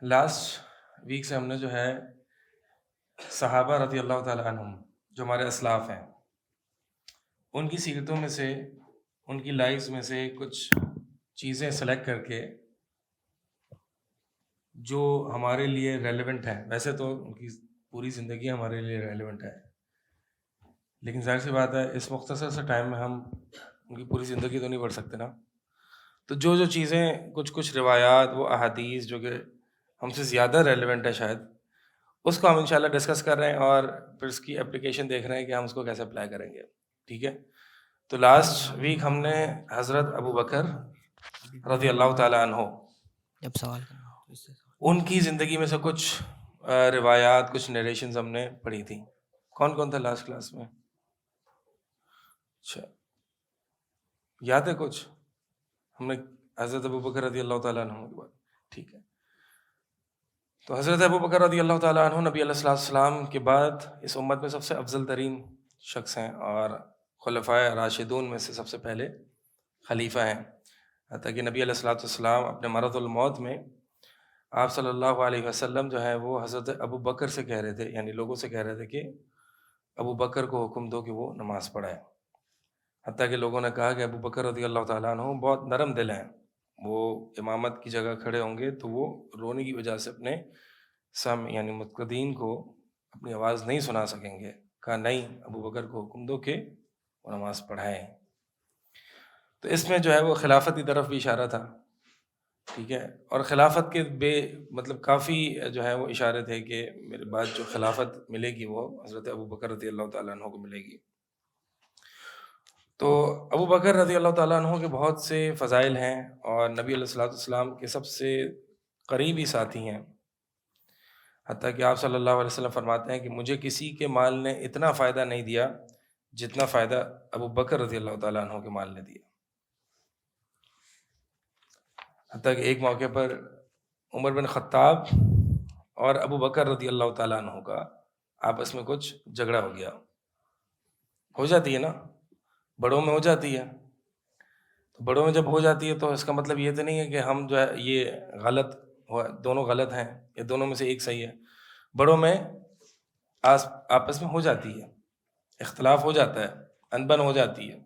Last week سے ہم نے جو ہے صحابہ رضی اللہ تعالیٰ عنہم جو ہمارے اسلاف ہیں ان کی سیرتوں میں سے ان کی لائفز میں سے کچھ چیزیں سلیکٹ کر کے جو ہمارے لیے ریلیونٹ ہیں. ویسے تو ان کی پوری زندگی ہمارے لیے ریلیونٹ ہے، لیکن ظاہر سی بات ہے اس مختصر سے ٹائم میں ہم ان کی پوری زندگی تو نہیں پڑھ سکتے نا. تو جو چیزیں کچھ روایات وہ احادیث جو کہ ہم سے زیادہ ریلیونٹ ہے شاید، اس کو ہم انشاءاللہ ڈسکس کر رہے ہیں اور پھر اس کی اپلیکیشن دیکھ رہے ہیں کہ ہم اس کو کیسے اپلائی کریں گے. ٹھیک ہے، تو لاسٹ ویک ہم نے حضرت ابو بکر رضی اللہ تعالیٰ عنہ جب سوال کرنا تو اس سے ان کی زندگی میں سے کچھ روایات کچھ نریشنز ہم نے پڑھی تھیں. کون کون تھا لاسٹ کلاس میں؟ اچھا یاد ہے کچھ؟ ہم نے حضرت ابو بکر رضی اللہ تعالیٰ عنہ کے بعد. ٹھیک ہے، تو حضرت ابو بکر رضی اللہ تعالیٰ عنہ نبی علیہ السلام کے بعد اس امت میں سب سے افضل ترین شخص ہیں اور خلفائے راشدون میں سے سب سے پہلے خلیفہ ہیں. حتیٰ کہ نبی علیہ السلام اپنے مرض الموت میں آپ صلی اللہ علیہ وسلم جو ہے وہ حضرت ابو بکر سے کہہ رہے تھے، یعنی لوگوں سے کہہ رہے تھے کہ ابو بکر کو حکم دو کہ وہ نماز پڑھائے. حتیٰ کہ لوگوں نے کہا کہ ابو بکر رضی اللہ تعالیٰ عنہ بہت نرم دل ہیں، وہ امامت کی جگہ کھڑے ہوں گے تو وہ رونے کی وجہ سے اپنے یعنی متقدین کو اپنی آواز نہیں سنا سکیں گے. کہا نہیں، ابو بکر کو حکم دو کہ وہ نماز پڑھائیں. تو اس میں جو ہے وہ خلافت کی طرف بھی اشارہ تھا. ٹھیک ہے، اور خلافت کے مطلب کافی جو ہے وہ اشارے تھے کہ میرے بعد جو خلافت ملے گی وہ حضرت ابو بکر رضی اللہ تعالیٰ عنہ کو ملے گی. تو ابو بکر رضی اللہ تعالیٰ عنہ کے بہت سے فضائل ہیں اور نبی علیہ السلام کے سب سے قریبی ساتھی ہیں. حتیٰ کہ آپ صلی اللہ علیہ وسلم فرماتے ہیں کہ مجھے کسی کے مال نے اتنا فائدہ نہیں دیا جتنا فائدہ ابو بکر رضی اللہ تعالیٰ عنہ کے مال نے دیا. حتیٰ کہ ایک موقع پر عمر بن خطاب اور ابو بکر رضی اللہ تعالیٰ عنہ کا آپس میں کچھ جھگڑا ہو گیا. ہو جاتی ہے نا، بڑوں میں ہو جاتی ہے. تو بڑوں میں جب ہو جاتی ہے تو اس کا مطلب یہ تو نہیں ہے کہ ہم جو ہے یہ غلط دونوں غلط ہیں یا دونوں میں سے ایک صحیح ہے. بڑوں میں آپس میں ہو جاتی ہے، اختلاف ہو جاتا ہے، انبن ہو جاتی ہے.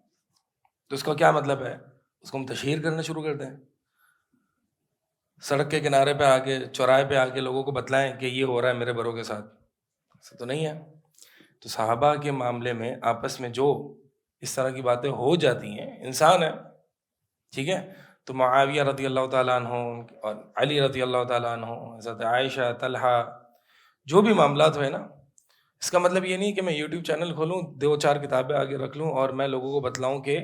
تو اس کا کیا مطلب ہے؟ اس کو ہم تشہیر کرنا شروع کر دیں، سڑک کے کنارے پہ آ کے چوراہے پہ آ کے لوگوں کو بتلائیں کہ یہ ہو رہا ہے میرے بڑوں کے ساتھ. ایسا تو نہیں ہے. تو صحابہ کے معاملے میں آپس میں جو اس طرح کی باتیں ہو جاتی ہیں، انسان ہے. ٹھیک ہے، تو معاویہ رضی اللہ تعالیٰ عنہ اور علی رضی اللہ تعالیٰ عنہ، حضرت عائشہ، طلحہ، جو بھی معاملات ہوئے نا، اس کا مطلب یہ نہیں کہ میں یوٹیوب چینل کھولوں، 2-4 کتابیں آگے رکھ لوں اور میں لوگوں کو بتلاؤں کہ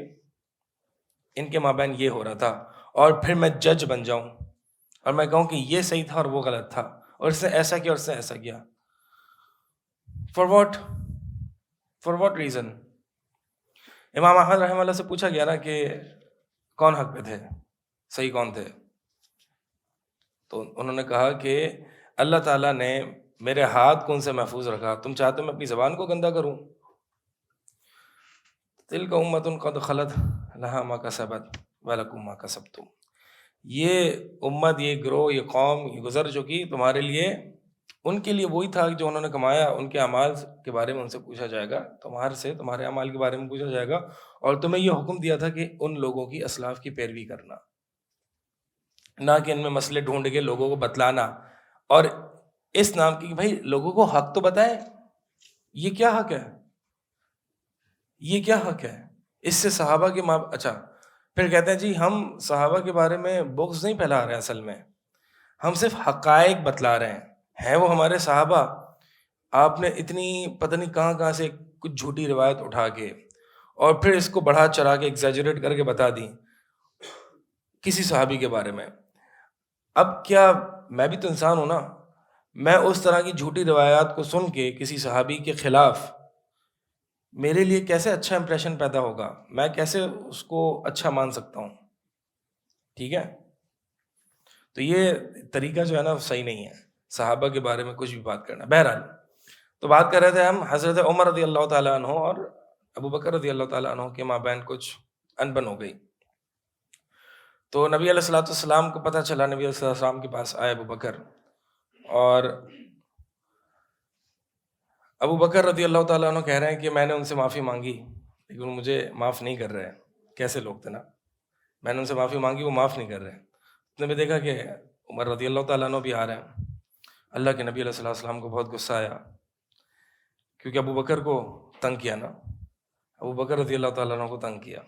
ان کے مابین یہ ہو رہا تھا اور پھر میں جج بن جاؤں اور میں کہوں کہ یہ صحیح تھا اور وہ غلط تھا اور اس نے ایسا کیا اور اس نے ایسا کیا. For what reason? امام احمد رحمہ اللہ سے پوچھا گیا نا کہ کون حق پہ تھے، صحیح کون تھے؟ تو انہوں نے کہا کہ اللہ تعالیٰ نے میرے ہاتھ کو ان سے محفوظ رکھا، تم چاہتے ہو میں اپنی زبان کو گندا کروں؟ تلک امۃ قد خلت لہا ما کسبت ولکم ما کسبتم. یہ امت، یہ گروہ، یہ قوم یہ گزر چکی، تمہارے لیے ان کے لیے وہی تھا جو انہوں نے کمایا. ان کے اعمال کے بارے میں ان سے پوچھا جائے گا، تمہارے اعمال کے بارے میں پوچھا جائے گا. اور تمہیں یہ حکم دیا تھا کہ ان لوگوں کی اسلاف کی پیروی کرنا، نہ کہ ان میں مسئلے ڈھونڈ کے لوگوں کو بتلانا. اور اس نام کی بھائی لوگوں کو حق تو بتائیں، یہ کیا حق ہے، یہ کیا حق ہے؟ اس سے صحابہ کے اچھا پھر کہتے ہیں جی ہم صحابہ کے بارے میں بغض نہیں پھیلا رہے، اصل میں ہم صرف حقائق بتلا رہے ہیں وہ ہمارے صحابہ. آپ نے اتنی پتہ نہیں کہاں سے کچھ جھوٹی روایت اٹھا کے اور پھر اس کو بڑھا چڑھا کے ایگزیجریٹ کر کے بتا دی کسی صحابی کے بارے میں. اب کیا میں بھی تو انسان ہوں نا، میں اس طرح کی جھوٹی روایات کو سن کے کسی صحابی کے خلاف میرے لیے کیسے اچھا امپریشن پیدا ہوگا، میں کیسے اس کو اچھا مان سکتا ہوں؟ ٹھیک ہے، تو یہ طریقہ جو ہے نا صحیح نہیں ہے صحابہ کے بارے میں کچھ بھی بات کرنا. بہرحال تو بات کر رہے تھے ہم حضرت عمر رضی اللہ تعالیٰ عنہ اور ابو بکر رضی اللہ تعالیٰ عنہ کے مابین کچھ انبن ہو گئی. تو نبی علیہ السلام کو پتہ چلا، نبی علیہ السلام کے پاس آئے ابو بکر اور ابو بکر رضی اللہ تعالیٰ عنہ کہہ رہے ہیں کہ میں نے ان سے معافی مانگی لیکن مجھے معاف نہیں کر رہے. کیسے لوگ تھے نا, میں نے ان سے معافی مانگی, وہ معاف نہیں کر رہے. اس نے بھی دیکھا کہ عمر رضی اللہ تعالیٰ عنہ بھی آ رہے ہیں. اللہ کے نبی علیہ الصلوۃ والسلام کو بہت غصہ آیا کیونکہ ابو بکر کو تنگ کیا نا, ابو بکر رضی اللہ تعالیٰ عنہ کو تنگ کیا.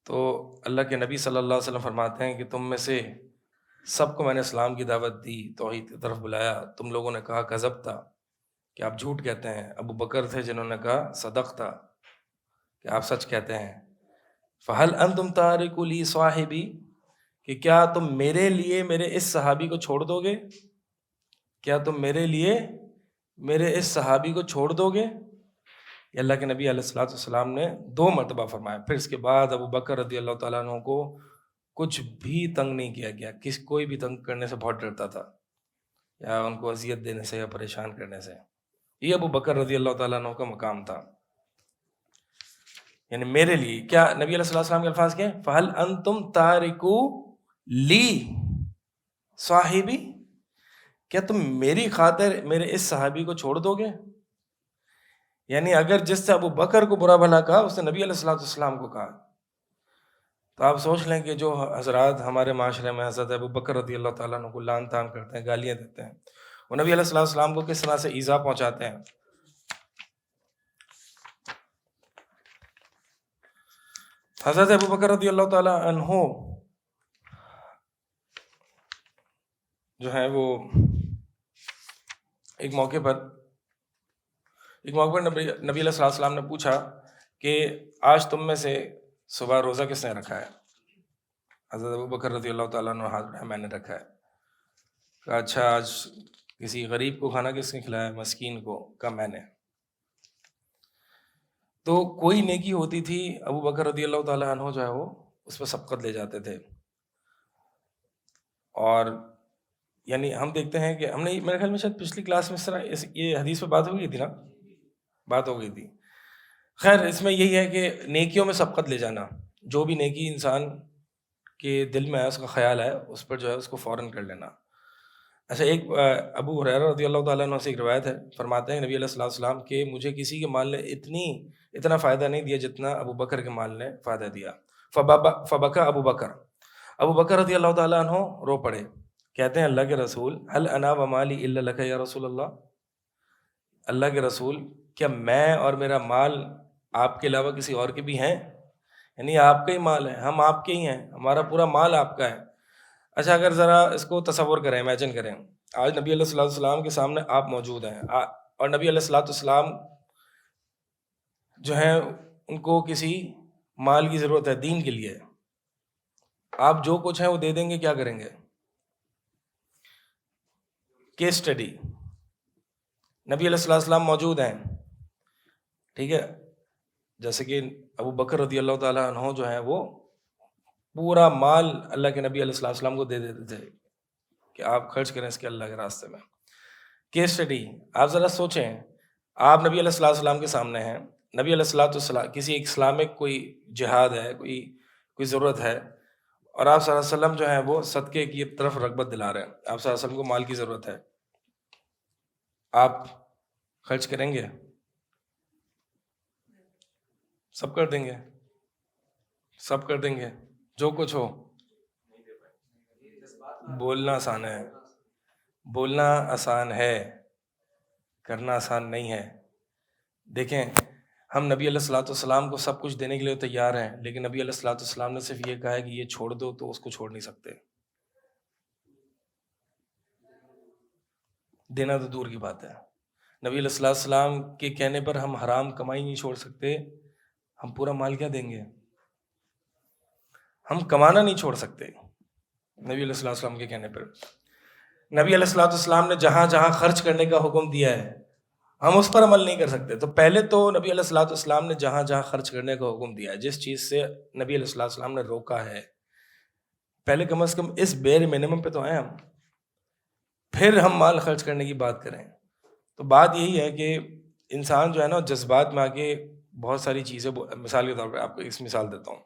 تو اللہ کے نبی صلی اللہ علیہ وسلم فرماتے ہیں کہ تم میں سے سب کو میں نے اسلام کی دعوت دی, توحید کی طرف بلایا, تم لوگوں نے کہا کذب تھا کہ آپ جھوٹ کہتے ہیں. ابو بکر تھے جنہوں نے کہا صدق تھا کہ آپ سچ کہتے ہیں. فہل انتم تارکوا لی صاحبی, کہ کیا تم میرے لیے میرے اس صحابی کو چھوڑ دو گے, کیا تم میرے لیے میرے اس صحابی کو چھوڑ دو گے. یہ اللہ کے نبی علیہ الصلوۃ والسلام نے 2 مرتبہ فرمایا. پھر اس کے بعد ابو بکر رضی اللہ تعالیٰ عنہ کو کچھ بھی تنگ نہیں کیا گیا, کوئی بھی تنگ کرنے سے بہت ڈرتا تھا, یا ان کو اذیت دینے سے یا پریشان کرنے سے. یہ ابو بکر رضی اللہ تعالیٰ عنہ کا مقام تھا. یعنی میرے لیے, کیا نبی علیہ الصلوۃ والسلام کے الفاظ کیا ہیں, فہل انتم تارکو لی صاحبی, کیا تم میری خاطر میرے اس صحابی کو چھوڑ دو گے. یعنی اگر جس سے ابو بکر کو برا بھلا کہا اس نے نبی علیہ الصلوۃ والسلام کو کہا, تو آپ سوچ لیں کہ جو حضرات ہمارے معاشرے میں حضرت ابو بکر رضی اللہ تعالیٰ عنہ کو لعن طعن کرتے ہیں, گالیاں دیتے ہیں, وہ نبی علیہ الصلوۃ والسلام کو کس طرح سے ایذا پہنچاتے ہیں. حضرت ابو بکر رضی اللہ تعالیٰ عنہ جو ہے وہ ایک موقع پر نبی علیہ الصلوۃ والسلام نے پوچھا کہ آج تم میں سے صبح روزہ کس نے رکھا ہے. حضرت ابو بکر رضی اللہ تعالیٰ عنہ ہاتھ اٹھایا, میں نے رکھا ہے. کہا اچھا آج کسی غریب کو کھانا کس نے کھلایا, مسکین کو. کہا میں نے. تو کوئی نیکی ہوتی تھی ابو بکر رضی اللہ تعالیٰ عنہ جو ہے وہ اس پہ سبقت لے جاتے تھے. اور یعنی ہم دیکھتے ہیں کہ ہم نے میرے خیال میں شاید پچھلی کلاس میں اس طرح یہ حدیث پہ بات ہو گئی تھی نا, بات ہو گئی تھی. خیر اس میں یہی ہے کہ نیکیوں میں سبقت لے جانا, جو بھی نیکی انسان کے دل میں ہے, اس کا خیال ہے, اس پر جو ہے اس کو فوراً کر لینا. اچھا, ایک ابو ہریرہ رضی اللہ تعالیٰ عنہ سے ایک روایت ہے, فرماتے ہیں نبی علیہ الصلوۃ والسلام کہ مجھے کسی کے مال نے اتنا فائدہ نہیں دیا جتنا ابو بکر کے مال نے فائدہ دیا. فبکا ابو بکر رضی اللہ تعالیٰ عنہ رو پڑے. کہتے ہیں اللہ کے رسول, هل انا ومالی الا لک یا رسول اللہ, اللہ کے رسول کیا میں اور میرا مال آپ کے علاوہ کسی اور کے بھی ہیں. یعنی آپ کا ہی مال ہے, ہم آپ کے ہی ہیں, ہمارا پورا مال آپ کا ہے. اچھا اگر ذرا اس کو تصور کریں, امیجن کریں, آج نبی علیہ الصلوۃ والسلام کے سامنے آپ موجود ہیں, اور نبی علیہ الصلوۃ والسلام جو ہیں ان کو کسی مال کی ضرورت ہے دین کے لیے, آپ جو کچھ ہیں وہ دے دیں گے, کیا کریں گے. کیس اسٹڈی, نبی علیہ الصلوۃ والسلام موجود ہیں, ٹھیک ہے, جیسے کہ ابو بکر رضی اللہ تعالیٰ عنہ جو ہیں وہ پورا مال اللہ کے نبی علیہ الصلوۃ والسلام کو دے دیتے تھے کہ آپ خرچ کریں اس کے اللہ کے راستے میں. کیس اسٹڈی, آپ ذرا سوچیں, آپ نبی علیہ الصلوۃ والسلام کے سامنے ہیں, نبی علیہ الصلوۃ والسلام کسی ایک اسلامک کوئی جہاد ہے, کوئی ضرورت ہے, اور آپ صلی اللہ علیہ وسلم جو ہیں وہ صدقے کی طرف رغبت دلا رہے ہیں, آپ صلی اللہ علیہ وسلم کو مال کی ضرورت ہے, آپ خرچ کریں گے, سب کر دیں گے, جو کچھ ہو. بولنا آسان ہے, کرنا آسان نہیں ہے. دیکھیں ہم نبی علیہ الصلوۃ والسلام کو سب کچھ دینے کے لیے تیار ہیں, لیکن نبی علیہ الصلوۃ والسلام نے صرف یہ کہا ہے کہ یہ چھوڑ دو, تو اس کو چھوڑ نہیں سکتے. دینا تو دور کی بات ہے, نبی علیہ الصلوۃ والسلام کے کہنے پر ہم حرام کمائی نہیں چھوڑ سکتے, ہم پورا مال کیا دیں گے, ہم کمانا نہیں چھوڑ سکتے نبی علیہ الصلوۃ والسلام کے کہنے پر. نبی علیہ الصلوۃ والسلام نے جہاں جہاں خرچ کرنے کا حکم دیا ہے ہم اس پر عمل نہیں کر سکتے. تو پہلے تو نبی علیہ الصلوۃ والسلام نے جہاں جہاں خرچ کرنے کا حکم دیا ہے, جس چیز سے نبی علیہ الصلوۃ والسلام نے روکا ہے, پہلے کم از کم اس بیر منیمم پہ تو آئیں ہم, پھر ہم مال خرچ کرنے کی بات کریں. تو بات یہی ہے کہ انسان جو ہے نا جذبات میں آ کے بہت ساری چیزیں, مثال کے طور پہ آپ کو ایک مثال دیتا ہوں.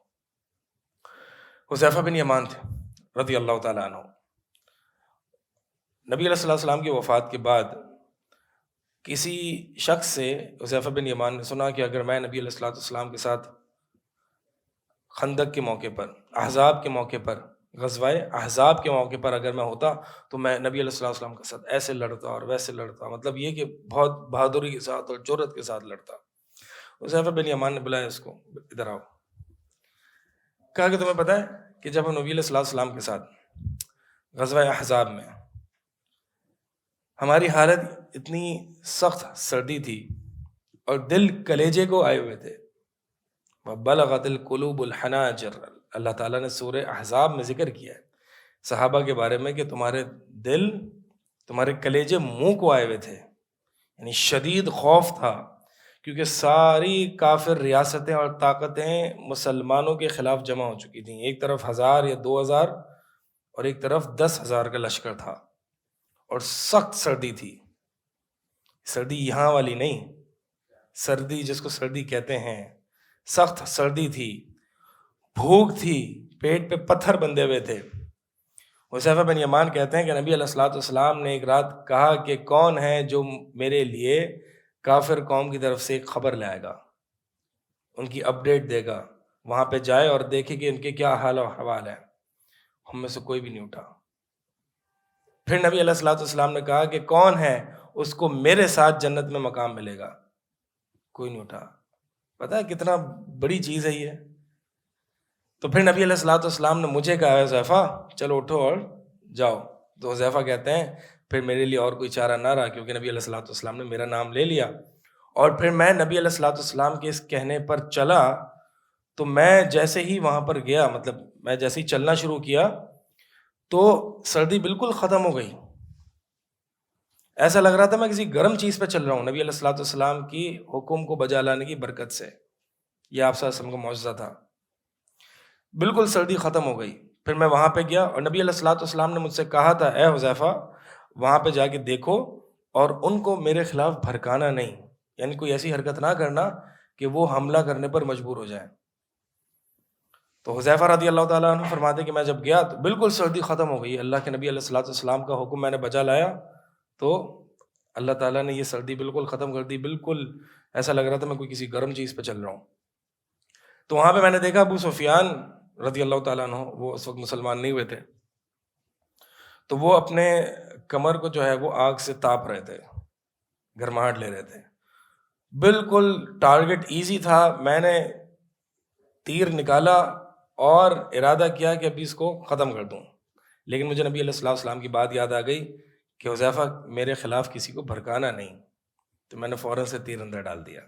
حذیفہ بن یمان تھے رضی اللہ تعالیٰ عنہ, نبی علیہ السلام کی وفات کے بعد کسی شخص سے حذیفہ بن یمان نے سنا کہ اگر میں نبی علیہ السلام کے ساتھ خندق کے موقع پر، احزاب کے موقع پر، غزوہ احزاب کے موقع پر اگر میں ہوتا تو میں نبی علیہ السلام کے ساتھ ایسے لڑتا اور ویسے لڑتا، مطلب یہ کہ بہت بہادری کے ساتھ اور جرأت کے ساتھ لڑتا۔ حذیفہ بن یمان نے بلایا اس کو، ادھر آؤ، کہا کہ تمہیں پتہ ہے کہ جب ہم نبی علیہ السلام کے ساتھ غزوہ احزاب میں ہماری حالت اتنی سخت سردی تھی اور دل کلیجے کو آئے ہوئے تھے، وَبَلَغَتِ الْقُلُوبُ الْحَنَاجِرَ، اللہ تعالیٰ نے سورہ احزاب میں ذکر کیا ہے صحابہ کے بارے میں کہ تمہارے دل، تمہارے کلیجے منہ کو آئے ہوئے تھے، یعنی شدید خوف تھا، کیونکہ ساری کافر ریاستیں اور طاقتیں مسلمانوں کے خلاف جمع ہو چکی تھیں، ایک طرف 1000 یا 2000 اور ایک طرف 10,000 کا لشکر تھا، اور سخت سردی تھی۔ سردی یہاں والی نہیں، سردی جس کو سردی کہتے ہیں، سخت سردی تھی، بھوک تھی، پیٹ پہ پتھر بندھے ہوئے تھے۔ حذیفہ بن یمان کہتے ہیں کہ نبی علیہ السلام نے ایک رات کہا کہ کون ہے جو میرے لیے کافر قوم کی طرف سے ایک خبر لائے گا، ان کی اپڈیٹ دے گا، وہاں پہ جائے اور دیکھے کہ ان کے کیا حال و احوال ہے۔ ہم میں سے کوئی بھی نہیں اٹھا۔ پھر نبی علیہ السلام نے کہا کہ کون ہے اس کو میرے ساتھ جنت میں مقام ملے گا، کوئی نہیں اٹھا۔ پتہ ہے کتنا بڑی چیز ہے یہ۔ تو پھر نبی علیہ السلام نے مجھے کہا حذیفہ چلو اٹھو اور جاؤ۔ تو حذیفہ کہتے ہیں پھر میرے لیے اور کوئی چارہ نہ رہا، کیونکہ نبی علیہ السلام نے میرا نام لے لیا، اور پھر میں نبی علیہ السلام کے اس کہنے پر چلا۔ تو میں جیسے ہی وہاں پر گیا، مطلب میں جیسے ہی چلنا شروع کیا تو سردی بالکل ختم ہو گئی، ایسا لگ رہا تھا میں کسی گرم چیز پہ چل رہا ہوں، نبی علیہ السلام کی حکم کو بجا لانے کی برکت سے۔ یہ آپ صلی اللہ علیہ وسلم کا معجزہ تھا، بالکل سردی ختم ہو گئی۔ پھر میں وہاں پہ گیا اور نبی علیہ السلام نے مجھ سے کہا تھا اے حذیفہ وہاں پہ جا کے دیکھو اور ان کو میرے خلاف بھڑکانا نہیں، یعنی کوئی ایسی حرکت نہ کرنا کہ وہ حملہ کرنے پر مجبور ہو جائیں۔ تو حذیفہ رضی اللہ تعالیٰ عنہ فرماتے کہ میں جب گیا تو بالکل سردی ختم ہو گئی، اللہ کے نبی علیہ السلام کا حکم میں نے بجا لایا تو اللہ تعالیٰ نے یہ سردی بالکل ختم کر دی، بالکل ایسا لگ رہا تھا میں کوئی کسی گرم چیز پہ چل رہا ہوں۔ تو وہاں پہ میں نے دیکھا ابو سفیان رضی اللہ تعالیٰ عنہ، وہ اس وقت مسلمان نہیں ہوئے تھے، تو وہ اپنے کمر کو جو ہے وہ آگ سے تاپ رہے تھے، گرماہٹ لے رہے تھے، بالکل ٹارگٹ ایزی تھا۔ میں نے تیر نکالا اور ارادہ کیا کہ ابھی اس کو ختم کر دوں، لیکن مجھے نبی علیہ السلام کی بات یاد آ گئی کہ حذیفہ میرے خلاف کسی کو بھڑکانا نہیں، تو میں نے فوراً سے تیر اندر ڈال دیا۔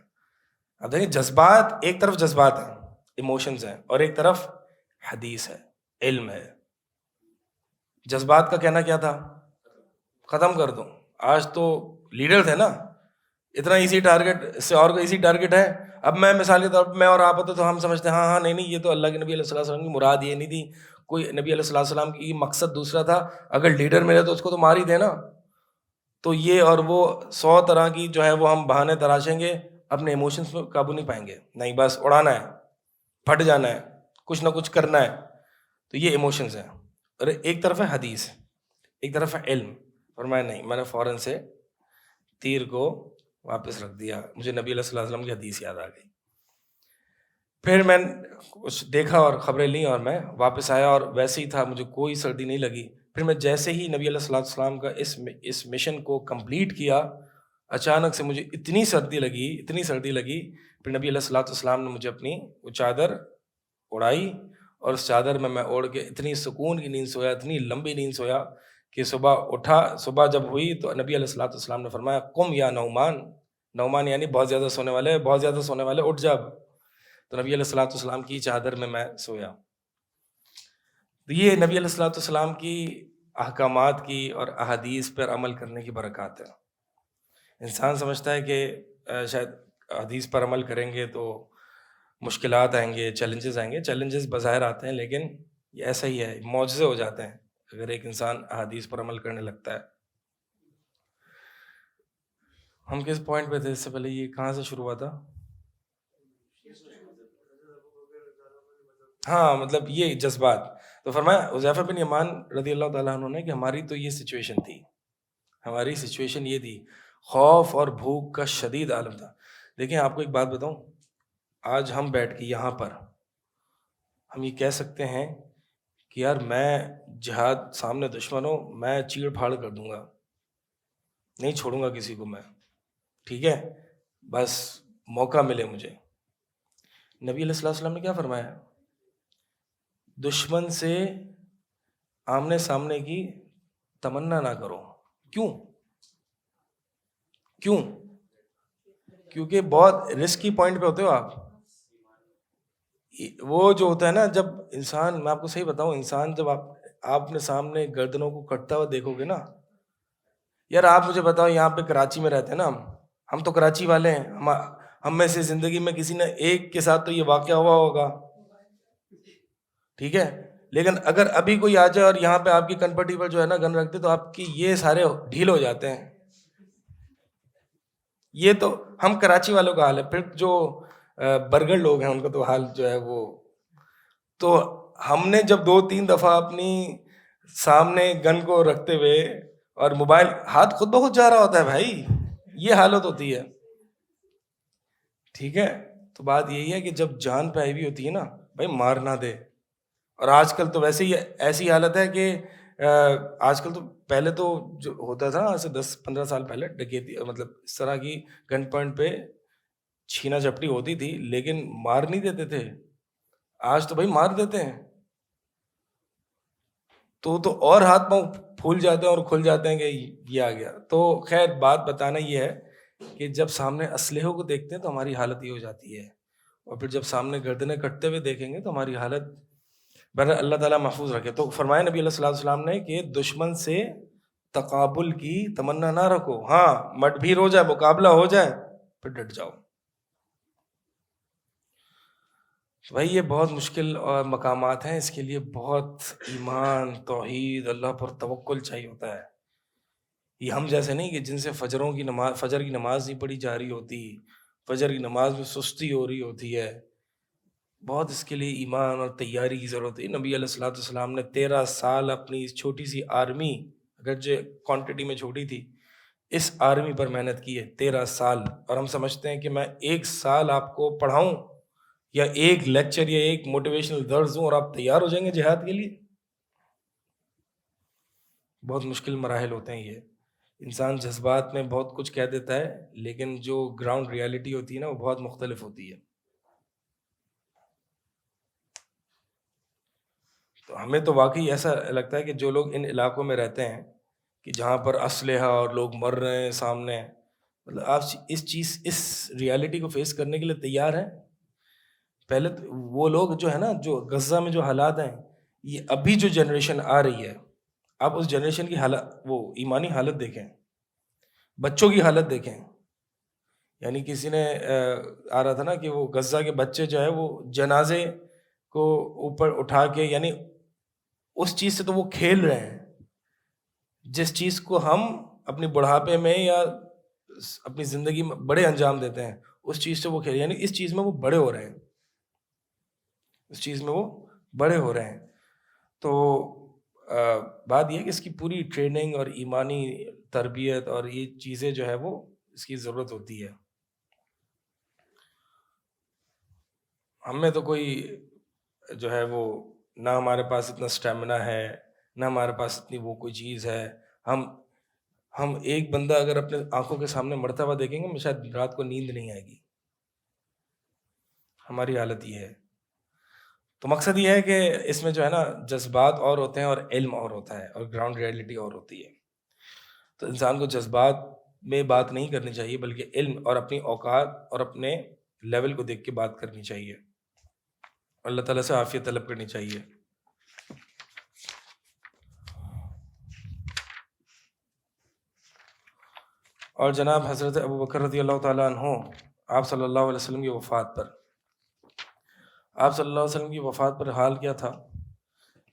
اب دیکھیں جذبات، ایک طرف جذبات ہیں، ایموشنز ہیں، اور ایک طرف حدیث ہے، علم ہے۔ جذبات کا کہنا کیا تھا؟ ختم کر دو۔ آج تو لیڈر تھے نا، اتنا ایزی ٹارگٹ، اس سے اور کوئی ایزی ٹارگٹ ہے؟ اب میں مثال کے طور پر میں اور آپ ہوتے تو ہم سمجھتے ہیں ہاں نہیں یہ تو اللہ کے نبی علیہ السلام کی مراد یہ نہیں تھی، کوئی نبی علیہ السلام کی مقصد دوسرا تھا، اگر لیڈر ملے تو اس کو تو مار ہی دینا۔ تو یہ اور وہ 100 طرح کی جو ہے وہ ہم بہانے تراشیں گے، اپنے ایموشنز پہ قابو نہیں پائیں گے، نہیں بس اڑانا ہے، پھٹ جانا ہے، کچھ نہ کچھ کرنا ہے۔ تو یہ ایموشنز ہیں، اور ایک طرف ہے حدیث، ایک طرف ہے علم۔ فرمایا نہیں، میں نے فوراً سے تیر کو واپس رکھ دیا، مجھے نبی علیہ السلام کی حدیث یاد آ گئی۔ پھر میں کچھ دیکھا اور خبریں لیں اور میں واپس آیا، اور ویسے ہی تھا، مجھے کوئی سردی نہیں لگی۔ پھر میں جیسے ہی نبی علیہ السلام کا اس مشن کو کمپلیٹ کیا، اچانک سے مجھے اتنی سردی لگی۔ پھر نبی علیہ السلام نے مجھے اپنی وہ چادر اڑائی، اور اس چادر میں اوڑھ کے اتنی سکون کی نیند سویا، اتنی لمبی نیند سویا کہ صبح جب ہوئی تو نبی علیہ السلام نے فرمایا قم یا نعمان یعنی بہت زیادہ سونے والے اٹھ جا۔ تو نبی علیہ السلام کی چادر میں سویا۔ تو یہ نبی علیہ السلام کی احکامات کی اور احادیث پر عمل کرنے کی برکات ہے۔ انسان سمجھتا ہے کہ شاید حدیث پر عمل کریں گے تو مشکلات آئیں گے، چیلنجز آئیں گے، چیلنجز بظاہر آتے ہیں، لیکن یہ ایسا ہی ہے، معجزے ہو جاتے ہیں اگر ایک انسان احادیث پر عمل کرنے لگتا ہے۔ ہم کس پوائنٹ پہ تھے اس سے پہلے؟ یہ کہاں سے شروع ہوا تھا؟ ہاں، مطلب یہ جذبات۔ تو فرمایا حذیفہ بن یمان رضی اللہ تعالیٰ عنہ نے کہ ہماری تو یہ سچویشن تھی، ہماری سچویشن یہ تھی، خوف اور بھوک کا شدید عالم تھا. دیکھیں آپ کو ایک بات بتاؤں، آج ہم بیٹھ کے یہاں پر ہم یہ کہہ سکتے ہیں کہ یار میں جہاد سامنے دشمن ہو، میں چیڑ پھاڑ کر دوں گا، نہیں چھوڑوں گا کسی کو میں، ٹھیک ہے، بس موقع ملے مجھے. نبی علیہ الصلوۃ والسلام نے کیا فرمایا؟ دشمن سے آمنے سامنے کی تمنا نہ کرو. کیوں؟ کیوں؟ کیونکہ بہت رسکی پوائنٹ پہ ہوتے ہو آپ. وہ جو ہوتا ہے نا، جب انسان، میں آپ کو صحیح بتاؤں، انسان جب آپ نے سامنے گردنوں کو کٹتا ہوا دیکھو گے نا، یار آپ مجھے بتاؤ، یہاں پہ کراچی میں رہتے ہیں نا ہم تو کراچی والے ہیں، ہم میں سے زندگی میں کسی نے ایک کے ساتھ تو یہ واقعہ ہوا ہوگا، ٹھیک ہے، لیکن اگر ابھی کوئی آ جائے اور یہاں پہ آپ کی کنپٹی پر جو ہے نا گن رکھتے تو آپ کی یہ سارے ڈھیل ہو جاتے ہیں. یہ تو ہم کراچی والوں کا حال ہے. پھر جو برگڑ لوگ ہیں ان کا تو حال جو ہے وہ، تو ہم نے جب 2-3 دفعہ اپنی سامنے گن کو رکھتے ہوئے اور موبائل ہاتھ خود بخود جا رہا ہوتا ہے بھائی، یہ حالت ہوتی ہے، ٹھیک ہے. تو بات یہی ہے کہ جب جان پہ آئی ہوئی ہوتی ہے نا بھائی، مار نہ دے. اور آج کل تو ویسے ہی ایسی حالت ہے کہ آج کل تو، پہلے تو جو ہوتا تھا ایسے 10-15 سال پہلے ڈکیتی، مطلب اس طرح کی گن پوائنٹ پہ چھینا جھپٹی ہوتی تھی، لیکن مار نہیں دیتے تھے. آج تو بھائی مار دیتے ہیں، تو اور ہاتھ پاؤں پھول جاتے ہیں اور کھل جاتے ہیں کہ یہ آ گیا. تو خیر بات بتانا یہ ہے کہ جب سامنے اسلحوں کو دیکھتے ہیں تو ہماری حالت یہ ہو جاتی ہے، اور پھر جب سامنے گردنیں کٹتے ہوئے دیکھیں گے تو ہماری حالت، بہرحال اللہ تعالیٰ محفوظ رکھے. تو فرمایا نبی علیہ الصلوۃ والسلام نے کہ دشمن سے تقابل کی تمنا نہ رکھو. ہاں مٹ بھیر ہو جائے، مقابلہ ہو جائے، پھر ڈٹ جاؤ. بھائی یہ بہت مشکل اور مقامات ہیں، اس کے لیے بہت ایمان، توحید، اللہ پر توکل چاہیے ہوتا ہے. یہ ہم جیسے نہیں کہ جن سے فجر کی نماز نہیں پڑھی جا رہی ہوتی، فجر کی نماز میں سستی ہو رہی ہوتی ہے. بہت اس کے لیے ایمان اور تیاری کی ضرورت ہے. نبی علیہ الصلوۃ والسلام نے 13 سال اپنی اس چھوٹی سی آرمی، اگرچہ کوانٹٹی میں چھوٹی تھی، اس آرمی پر محنت کی ہے 13 سال. اور ہم سمجھتے ہیں کہ میں 1 سال آپ کو پڑھاؤں یا ایک لیکچر یا ایک موٹیویشنل درس دوں اور آپ تیار ہو جائیں گے جہاد کے لیے. بہت مشکل مراحل ہوتے ہیں یہ. انسان جذبات میں بہت کچھ کہہ دیتا ہے، لیکن جو گراؤنڈ ریالٹی ہوتی ہے نا وہ بہت مختلف ہوتی ہے. تو ہمیں تو واقعی ایسا لگتا ہے کہ جو لوگ ان علاقوں میں رہتے ہیں کہ جہاں پر اسلحہ اور لوگ مر رہے ہیں سامنے، مطلب آپ اس ریالٹی کو فیس کرنے کے لیے تیار ہیں؟ پہلے تو وہ لوگ جو ہے نا، جو غزہ میں جو حالات ہیں، یہ ابھی جو جنریشن آ رہی ہے، آپ اس جنریشن کی حالت، وہ ایمانی حالت دیکھیں، بچوں کی حالت دیکھیں. یعنی کسی نے آ رہا تھا نا کہ وہ غزہ کے بچے جو ہے وہ جنازے کو اوپر اٹھا کے، یعنی اس چیز سے تو وہ کھیل رہے ہیں جس چیز کو ہم اپنی بڑھاپے میں یا اپنی زندگی میں بڑے انجام دیتے ہیں، اس چیز سے وہ کھیل، یعنی اس چیز میں وہ بڑے ہو رہے ہیں، اس چیز میں وہ بڑے ہو رہے ہیں. تو بات یہ ہے کہ اس کی پوری ٹریننگ اور ایمانی تربیت اور یہ چیزیں جو ہے وہ اس کی ضرورت ہوتی ہے. ہم میں تو کوئی جو ہے وہ، نہ ہمارے پاس اتنا اسٹیمنا ہے، نہ ہمارے پاس اتنی وہ کوئی چیز ہے. ہم ایک بندہ اگر اپنے آنکھوں کے سامنے مرتا ہوا دیکھیں گے، شاید رات کو نیند نہیں آئے گی. ہماری حالت یہ ہے. تو مقصد یہ ہے کہ اس میں جو ہے نا جذبات اور ہوتے ہیں اور علم اور ہوتا ہے اور گراؤنڈ ریالٹی اور ہوتی ہے. تو انسان کو جذبات میں بات نہیں کرنی چاہیے، بلکہ علم اور اپنی اوقات اور اپنے لیول کو دیکھ کے بات کرنی چاہیے. اللہ تعالیٰ سے عافیت طلب کرنی چاہیے. اور جناب حضرت ابو بکر رضی اللہ تعالیٰ عنہ، آپ صلی اللہ علیہ وسلم کی وفات پر، آپ صلی اللہ علیہ وسلم کی وفات پر حال کیا تھا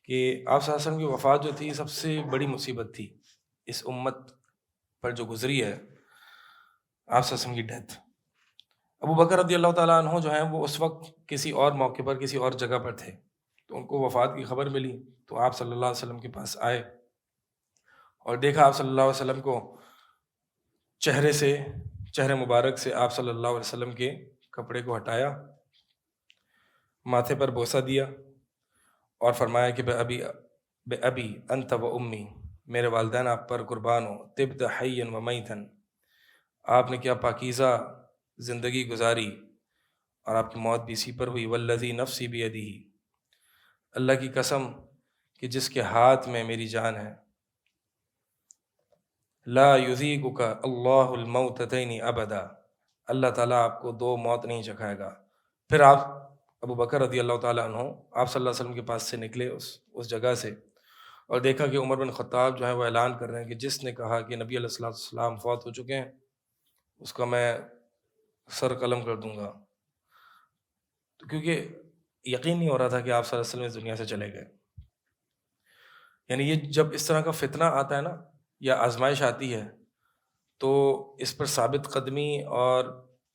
کہ آپ صلی اللہ علیہ وسلم کی وفات جو تھی سب سے بڑی مصیبت تھی اس امت پر جو گزری ہے، آپ صلی اللہ علیہ وسلم کی ڈیتھ. ابو بکر رضی اللہ تعالیٰ عنہ جو ہیں وہ اس وقت کسی اور موقع پر کسی اور جگہ پر تھے، تو ان کو وفات کی خبر ملی، تو آپ صلی اللہ علیہ وسلم کے پاس آئے اور دیکھا آپ صلی اللہ علیہ وسلم کو چہرے مبارک سے آپ صلی اللہ علیہ وسلم کے کپڑے کو ہٹایا، ماتھے پر بوسہ دیا اور فرمایا کہ بے ابی انت و امی، میرے والدین آپ پر قربان ہو، طبت حیا و میتن، آپ نے کیا پاکیزہ زندگی گزاری اور آپ کی موت بھی اسی پر ہوئی، والذی نفسی بیدہ، اللہ کی قسم کہ جس کے ہاتھ میں میری جان ہے، لا یذیقک اللہ الموتتین ابدا، اللہ تعالیٰ آپ کو دو موت نہیں چکھائے گا۔ پھر آپ ابو بکر رضی اللہ تعالیٰ عنہ آپ صلی اللہ علیہ وسلم کے پاس سے نکلے اس جگہ سے، اور دیکھا کہ عمر بن خطاب جو ہے وہ اعلان کر رہے ہیں کہ جس نے کہا کہ نبی علیہ الصلوۃ والسلام فوت ہو چکے ہیں اس کا میں سر قلم کر دوں گا، تو کیونکہ یقین نہیں ہو رہا تھا کہ آپ صلی اللہ علیہ وسلم اس دنیا سے چلے گئے۔ یعنی یہ جب اس طرح کا فتنہ آتا ہے نا یا آزمائش آتی ہے تو اس پر ثابت قدمی اور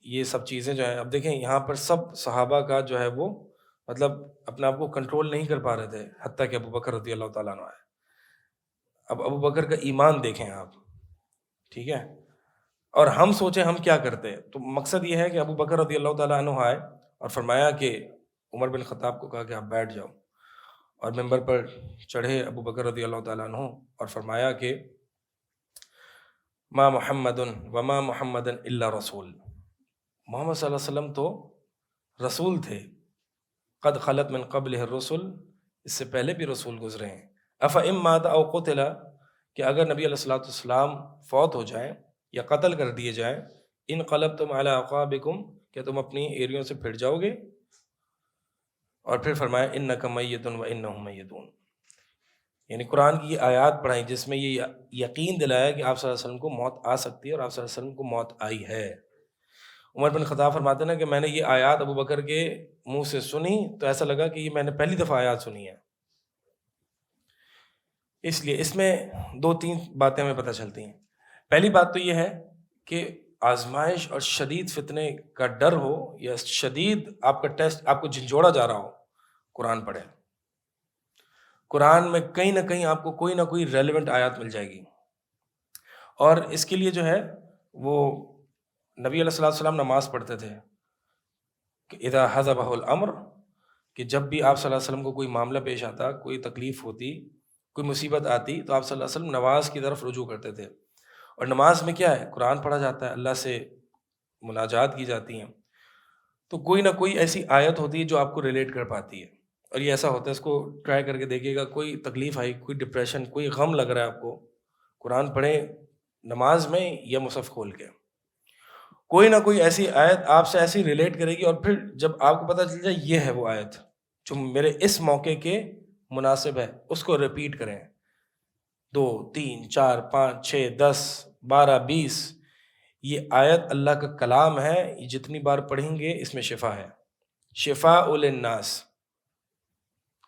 یہ سب چیزیں جو ہیں، اب دیکھیں یہاں پر سب صحابہ کا جو ہے وہ مطلب اپنے آپ کو کنٹرول نہیں کر پا رہے تھے، حتیٰ کہ ابو بکر رضی اللہ تعالیٰ عنہ آئے۔ اب ابو بکر کا ایمان دیکھیں آپ، ٹھیک ہے، اور ہم سوچیں ہم کیا کرتے، تو مقصد یہ ہے کہ ابو بکر رضی اللہ تعالیٰ عنہ آئے اور فرمایا کہ عمر بن خطاب کو کہا کہ آپ بیٹھ جاؤ، اور ممبر پر چڑھے ابو بکر رضی اللہ تعالیٰ عنہ اور فرمایا کہ ما محمد وما محمد الا رسول، محمد صلی اللہ علیہ وسلم تو رسول تھے، قد خلت من قبلہ الرسل، اس سے پہلے بھی رسول گزرے ہیں، افئن مات او قتل، کہ اگر نبی علیہ الصلوۃ والسلام فوت ہو جائیں یا قتل کر دیے جائیں، انقلبتم علی اعقابکم، کہ تم اپنی ایریوں سے پھر جاؤ گے، اور پھر فرمایا انک میت و انہم میتون، یعنی قرآن کی یہ آیات پڑھائیں جس میں یہ یقین دلایا کہ آپ صلی اللہ علیہ وسلم کو موت آ سکتی ہے، اور آپ صلی اللہ علیہ وسلم کو موت آئی ہے۔ عمر بن خطاب فرماتے ہیں کہ میں نے یہ آیات ابو بکر کے منہ سے سنی تو ایسا لگا کہ یہ میں نے پہلی دفعہ آیات سنی ہے۔ اس لیے اس میں دو تین باتیں ہمیں پتہ چلتی ہیں۔ پہلی بات تو یہ ہے کہ آزمائش اور شدید فتنے کا ڈر ہو یا شدید آپ کا ٹیسٹ آپ کو جھنجھوڑا جا رہا ہو، قرآن پڑھیں۔ قرآن میں کہیں نہ کہیں آپ کو کوئی نہ کوئی ریلیونٹ آیات مل جائے گی، اور اس کے لیے جو ہے وہ نبی علیہ الصلوۃ والسلام نماز پڑھتے تھے کہ اذا حضبہ الامر، کہ جب بھی آپ صلی اللہ علیہ وسلم کو کوئی معاملہ پیش آتا، کوئی تکلیف ہوتی، کوئی مصیبت آتی، تو آپ صلی اللہ علیہ وسلم نماز کی طرف رجوع کرتے تھے، اور نماز میں کیا ہے، قرآن پڑھا جاتا ہے، اللہ سے مناجات کی جاتی ہیں، تو کوئی نہ کوئی ایسی آیت ہوتی ہے جو آپ کو ریلیٹ کر پاتی ہے، اور یہ ایسا ہوتا ہے، اس کو ٹرائی کر کے دیکھیے گا، کوئی تکلیف آئی، کوئی ڈپریشن، کوئی غم لگ رہا ہے آپ کو، قرآن پڑھیں نماز میں یا مصحف کھول کے، کوئی نہ کوئی ایسی آیت آپ سے ایسی ریلیٹ کرے گی، اور پھر جب آپ کو پتہ چل جائے یہ ہے وہ آیت جو میرے اس موقع کے مناسب ہے، اس کو ریپیٹ کریں 2 3 4 5 6 10 12 20، یہ آیت اللہ کا کلام ہے، یہ جتنی بار پڑھیں گے اس میں شفا ہے، شفاء للناس،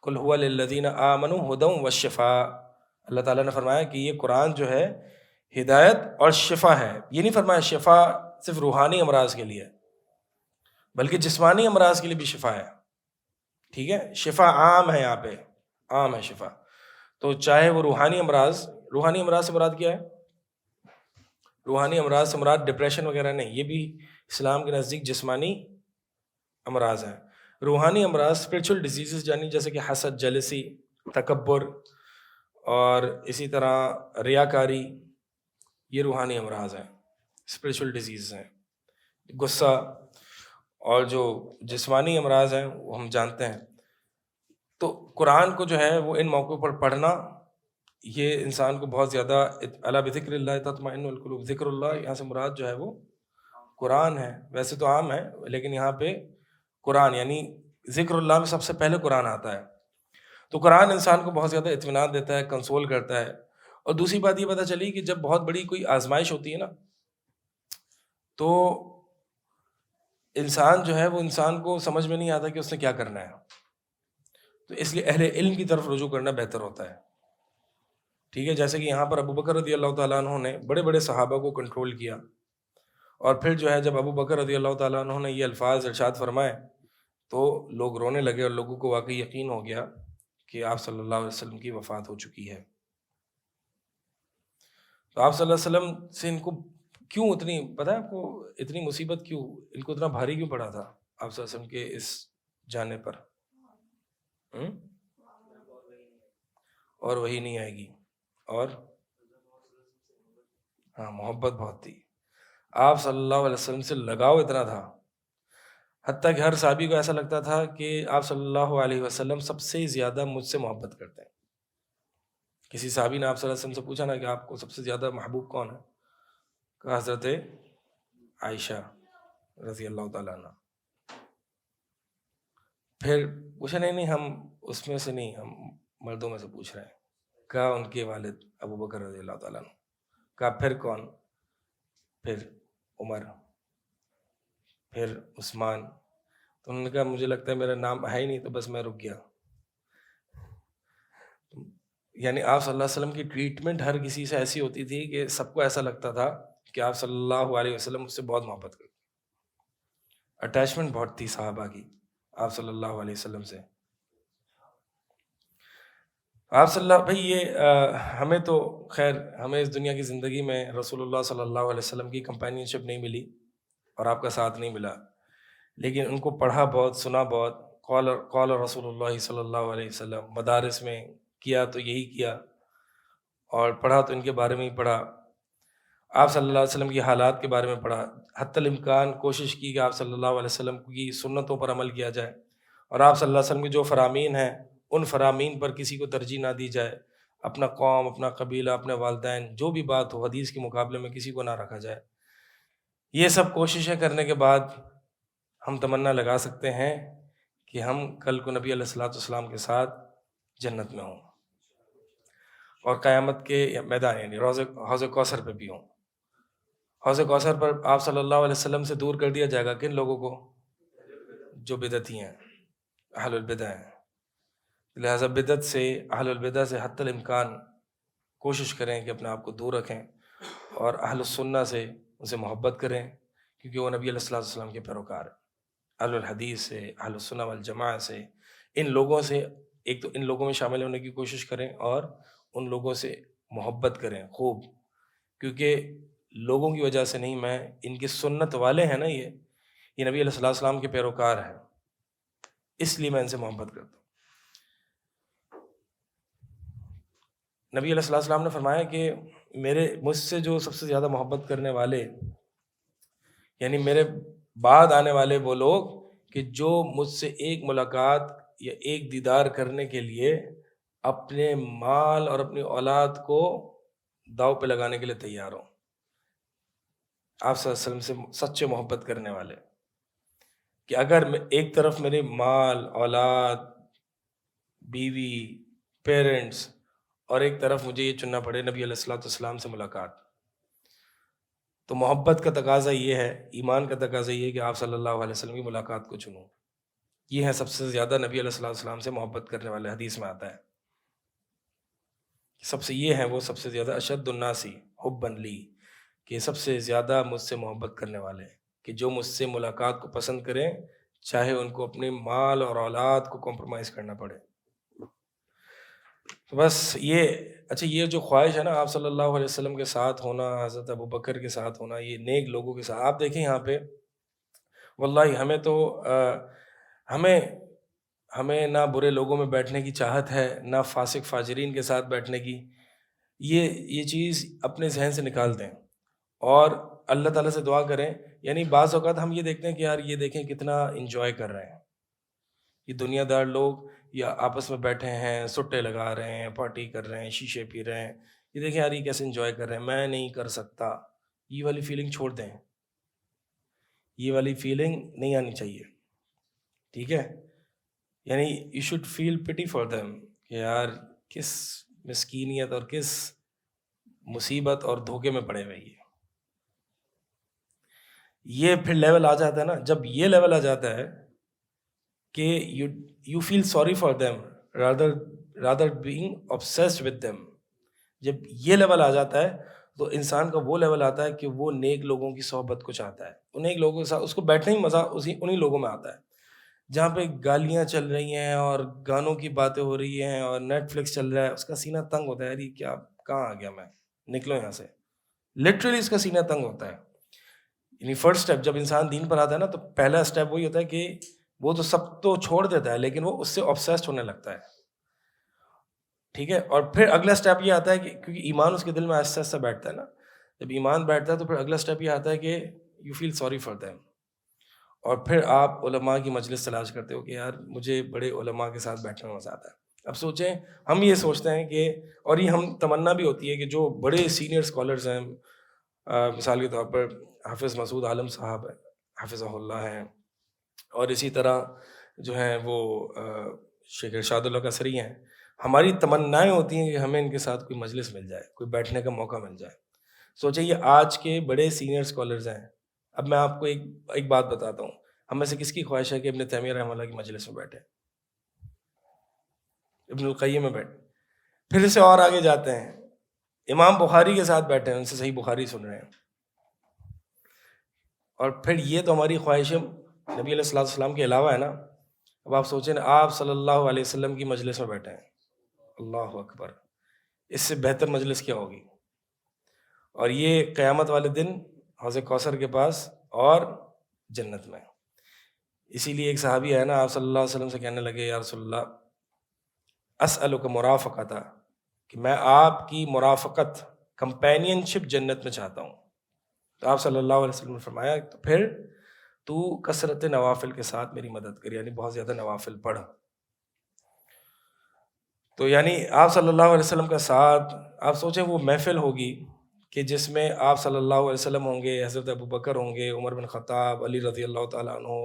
قل هو للذین آمنوا ھدی والشفاء، اللہ تعالیٰ نے فرمایا کہ یہ قرآن جو ہے ہدایت اور شفا ہے، یہ نہیں فرمایا شفا صرف روحانی امراض کے لیے، بلکہ جسمانی امراض کے لیے بھی شفا ہے، ٹھیک ہے، شفا عام ہے، یہاں پہ عام ہے شفا، تو چاہے وہ روحانی امراض سے مراد کیا ہے، روحانی امراض سے مراد ڈپریشن وغیرہ نہیں، یہ بھی اسلام کے نزدیک جسمانی امراض ہیں، روحانی امراض اسپرچل ڈیزیزز یعنی جیسے کہ حسد، جیلسی، تکبر، اور اسی طرح ریاکاری، یہ روحانی امراض ہیں، اسپرچل ڈیزیز ہیں، غصہ، اور جو جسمانی امراض ہیں وہ ہم جانتے ہیں۔ تو قرآن کو جو ہے وہ ان موقعوں پر پڑھنا، یہ انسان کو بہت زیادہ الا بذکر اللہ تطمئن القلوب، ذکر اللہ یہاں سے مراد جو ہے وہ قرآن ہے، ویسے تو عام ہے لیکن یہاں پہ قرآن، یعنی ذکر اللہ میں سب سے پہلے قرآن آتا ہے، تو قرآن انسان کو بہت زیادہ اطمینان دیتا ہے، کنسول کرتا ہے۔ اور دوسری بات یہ پتہ چلی کہ جب بہت بڑی کوئی آزمائش ہوتی ہے نا، تو انسان جو ہے وہ انسان کو سمجھ میں نہیں آتا کہ اس نے کیا کرنا ہے، تو اس لیے اہل علم کی طرف رجوع کرنا بہتر ہوتا ہے، ٹھیک ہے، جیسے کہ یہاں پر ابو بکر رضی اللہ تعالیٰ عنہ نے بڑے بڑے صحابہ کو کنٹرول کیا، اور پھر جو ہے جب ابو بکر رضی اللہ تعالیٰ عنہ نے یہ الفاظ ارشاد فرمائے تو لوگ رونے لگے، اور لوگوں کو واقعی یقین ہو گیا کہ آپ صلی اللہ علیہ وسلم کی وفات ہو چکی ہے۔ تو آپ صلی اللہ علیہ وسلم سے ان کو کیوں اتنی، پتہ ہے آپ کو اتنی مصیبت کیوں، ان کو اتنا بھاری کیوں پڑا تھا آپ صلی اللہ علیہ وسلم کے اس جانے پر؟ ہم؟ اور وہی نہیں آئے گی، اور ہاں محبت بہت تھی، آپ صلی اللہ علیہ وسلم سے لگاؤ اتنا تھا، حتیٰ کہ ہر صحابی کو ایسا لگتا تھا کہ آپ صلی اللہ علیہ وسلم سب سے زیادہ مجھ سے محبت کرتے ہیں۔ کسی صحابی نے آپ صلی اللہ علیہ وسلم سے پوچھا نا کہ آپ کو سب سے زیادہ محبوب کون ہے؟ کہا حضرت عائشہ رضی اللہ تعالیٰ عنہ۔ پھر پوچھا نہیں ہم اس میں سے نہیں، ہم مردوں میں سے پوچھ رہے ہیں۔ کہا ان کے والد ابو بکر رضی اللہ تعالیٰ عنہ۔ کہا پھر کون؟ پھر عمر، پھر عثمان۔ تو انہوں نے کہا مجھے لگتا ہے میرا نام ہے ہی نہیں، تو بس میں رک گیا۔ یعنی آپ صلی اللہ علیہ وسلم کی ٹریٹمنٹ ہر کسی سے ایسی ہوتی تھی کہ سب کو ایسا لگتا تھا کہ آپ صلی اللہ علیہ وسلم اس سے بہت محبت کرتے، اٹیچمنٹ بہت تھی صحابہ کی آپ صلی اللہ علیہ وسلم سے۔ آپ صلی اللہ بھائی یہ ہمیں تو خیر ہمیں اس دنیا کی زندگی میں رسول اللہ صلی اللہ علیہ وسلم کی کمپینین شپ نہیں ملی اور آپ کا ساتھ نہیں ملا، لیکن ان کو پڑھا بہت، سنا بہت، قال رسول اللہ صلی اللہ علیہ وسلم، مدارس میں کیا تو یہی کیا، اور پڑھا تو ان کے بارے میں ہی پڑھا، آپ صلی اللہ علیہ وسلم کی حالات کے بارے میں پڑھا، حتی الامکان کوشش کی کہ آپ صلی اللہ علیہ وسلم کی سنتوں پر عمل کیا جائے، اور آپ صلی اللہ علیہ وسلم کے جو فرامین ہیں ان فرامین پر کسی کو ترجیح نہ دی جائے، اپنا قوم، اپنا قبیلہ، اپنے والدین، جو بھی بات ہو حدیث کے مقابلے میں کسی کو نہ رکھا جائے۔ یہ سب کوششیں کرنے کے بعد ہم تمنا لگا سکتے ہیں کہ ہم کل کو نبی علیہ الصلوۃ والسلام کے ساتھ جنت میں ہوں، اور قیامت کے میدان یعنی حوض کوثر پہ بھی ہوں۔ حوض کوثر پر آپ صلی اللہ علیہ وسلم سے دور کر دیا جائے گا کن لوگوں کو؟ جو بدعتی ہیں، اہل البدع ہیں۔ لہٰذا بدعت سے، اہل البدع سے حتی الامکان کوشش کریں کہ اپنے آپ کو دور رکھیں، اور اہل السنہ سے ان سے محبت کریں، کیونکہ وہ نبی علیہ الصلوۃ والسلام کے پیروکار ہیں۔ اہل الحدیث سے، اہل السنہ والجماعہ سے، ان لوگوں سے ایک تو ان لوگوں میں شامل ہونے کی کوشش کریں، اور ان لوگوں سے محبت کریں خوب، کیونکہ لوگوں کی وجہ سے نہیں، میں ان کی سنت والے ہیں نا، یہ نبی علیہ الصلوۃ والسلام کے پیروکار ہیں، اس لیے میں ان سے محبت کرتا ہوں۔ نبی علیہ الصلوۃ والسلام نے فرمایا کہ مجھ سے جو سب سے زیادہ محبت کرنے والے، یعنی میرے بعد آنے والے وہ لوگ کہ جو مجھ سے ایک ملاقات یا ایک دیدار کرنے کے لیے اپنے مال اور اپنی اولاد کو داؤ پہ لگانے کے لیے تیار ہوں۔ آپ صلی اللہ علیہ وسلم سے سچے محبت کرنے والے، کہ اگر ایک طرف میرے مال، اولاد، بیوی، پیرنٹس، اور ایک طرف مجھے یہ چننا پڑے نبی علیہ الصلوۃ والسلام سے ملاقات، تو محبت کا تقاضا یہ ہے، ایمان کا تقاضا یہ ہے کہ آپ صلی اللہ علیہ وسلم کی ملاقات کو چنوں۔ یہ ہے سب سے زیادہ نبی علیہ الصلوۃ والسلام سے محبت کرنے والے، حدیث میں آتا ہے سب سے یہ ہیں وہ سب سے زیادہ اشد الناس حبا لی، کہ سب سے زیادہ مجھ سے محبت کرنے والے، کہ جو مجھ سے ملاقات کو پسند کریں چاہے ان کو اپنے مال اور اولاد کو کمپرومائز کرنا پڑے۔ تو بس یہ اچھا، یہ جو خواہش ہے نا آپ صلی اللہ علیہ وسلم کے ساتھ ہونا، حضرت ابو بکر کے ساتھ ہونا، یہ نیک لوگوں کے ساتھ، آپ دیکھیں یہاں پہ واللہ ہمیں تو ہمیں نہ برے لوگوں میں بیٹھنے کی چاہت ہے، نہ فاسق فاجرین کے ساتھ بیٹھنے کی، یہ چیز اپنے ذہن سے نکال دیں اور اللہ تعالیٰ سے دعا کریں۔ یعنی بعض اوقات ہم یہ دیکھتے ہیں کہ یار یہ دیکھیں کتنا انجوائے کر رہے ہیں یہ دنیا دار لوگ، یا آپس میں بیٹھے ہیں، سٹے لگا رہے ہیں، پارٹی کر رہے ہیں، شیشے پی رہے ہیں، یہ دیکھیں یار یہ کیسے انجوائے کر رہے ہیں، میں نہیں کر سکتا۔ یہ والی فیلنگ چھوڑ دیں، یہ والی فیلنگ نہیں آنی چاہیے، ٹھیک ہے؟ یعنی یو شوڈ فیل پٹی فار دیم، کہ یار کس مسکینیت اور کس مصیبت اور دھوکے میں پڑے ہوئے یہ پھر لیول آ جاتا ہے نا، جب یہ لیول آ جاتا ہے کہ you feel sorry for them rather being obsessed with them، جب یہ لیول آ جاتا ہے تو انسان کا وہ لیول آتا ہے کہ وہ نیک لوگوں کی صحبت کو چاہتا ہے، ان نیک لوگوں کے ساتھ اس کو بیٹھنے ہی مزہ انہی لوگوں میں آتا ہے جہاں پہ گالیاں چل رہی ہیں اور گانوں کی باتیں ہو رہی ہیں اور نیٹ فلکس چل رہا ہے، اس کا سینہ تنگ ہوتا ہے، یار یہ کیا، کہاں آ گیا میں، نکلو یہاں سے، لٹرلی اس کا سینہ تنگ ہوتا ہے. یعنی فرسٹ اسٹیپ جب انسان دین پر آتا ہے نا تو پہلا اسٹیپ وہی ہوتا ہے کہ وہ تو سب تو چھوڑ دیتا ہے لیکن وہ اس سے obsessed ہونے لگتا ہے. ٹھیک ہے, اور پھر اگلا اسٹیپ یہ آتا ہے کہ کیونکہ ایمان اس کے دل میں آہستہ آہستہ بیٹھتا ہے نا, جب ایمان بیٹھتا ہے تو پھر اگلا اسٹیپ یہ آتا ہے کہ you feel sorry for them, اور پھر آپ علماء کی مجلس تلاش کرتے ہو کہ یار مجھے بڑے علماء کے ساتھ بیٹھنے میں مزہ آتا ہے. اب سوچیں ہم یہ سوچتے ہیں کہ, اور یہ ہم تمنا بھی ہوتی ہے کہ جو بڑے سینئر اسکالرز ہیں, مثال کے طور پر حافظ مسعود عالم صاحب حافظہ اللہ ہیں, اور اسی طرح جو ہیں وہ شیخ ارشاد اللہ قصری ہیں, ہماری تمنائیں ہوتی ہیں کہ ہمیں ان کے ساتھ کوئی مجلس مل جائے, کوئی بیٹھنے کا موقع مل جائے. سوچیں یہ آج کے بڑے سینئر اسکالرز ہیں. اب میں آپ کو ایک بات بتاتا ہوں, ہم میں سے کس کی خواہش ہے کہ ابن تیمیہ رحمہ اللہ کی مجلس میں بیٹھے, ابن القیم میں بیٹھے؟ پھر اسے اور آگے جاتے ہیں, امام بخاری کے ساتھ بیٹھے ہیں, ان سے صحیح بخاری سن رہے ہیں. اور پھر یہ تو ہماری خواہش نبی علیہ الصلوۃ والسلام کے علاوہ ہے نا. اب آپ سوچیں آپ صلی اللہ علیہ وسلم کی مجلس میں بیٹھے ہیں, اللہ اکبر, اس سے بہتر مجلس کیا ہوگی؟ اور یہ قیامت والے دن حوض کوثر کے پاس اور جنت میں. اسی لیے ایک صحابی ہے نا, آپ صلی اللہ علیہ وسلم سے کہنے لگے یا رسول اللہ اسألک مرافقۃ, کہ میں آپ کی مرافقت, کمپینین شپ جنت میں چاہتا ہوں. تو آپ صلی اللہ علیہ وسلم نے فرمایا تو پھر تو کثرت نوافل کے ساتھ میری مدد کر, یعنی بہت زیادہ نوافل پڑھ. تو یعنی آپ صلی اللہ علیہ وسلم کا ساتھ, آپ سوچیں وہ محفل ہوگی کہ جس میں آپ صلی اللہ علیہ وسلم ہوں گے, حضرت ابو بکر ہوں گے, عمر بن خطاب, علی رضی اللہ تعالیٰ عنہ,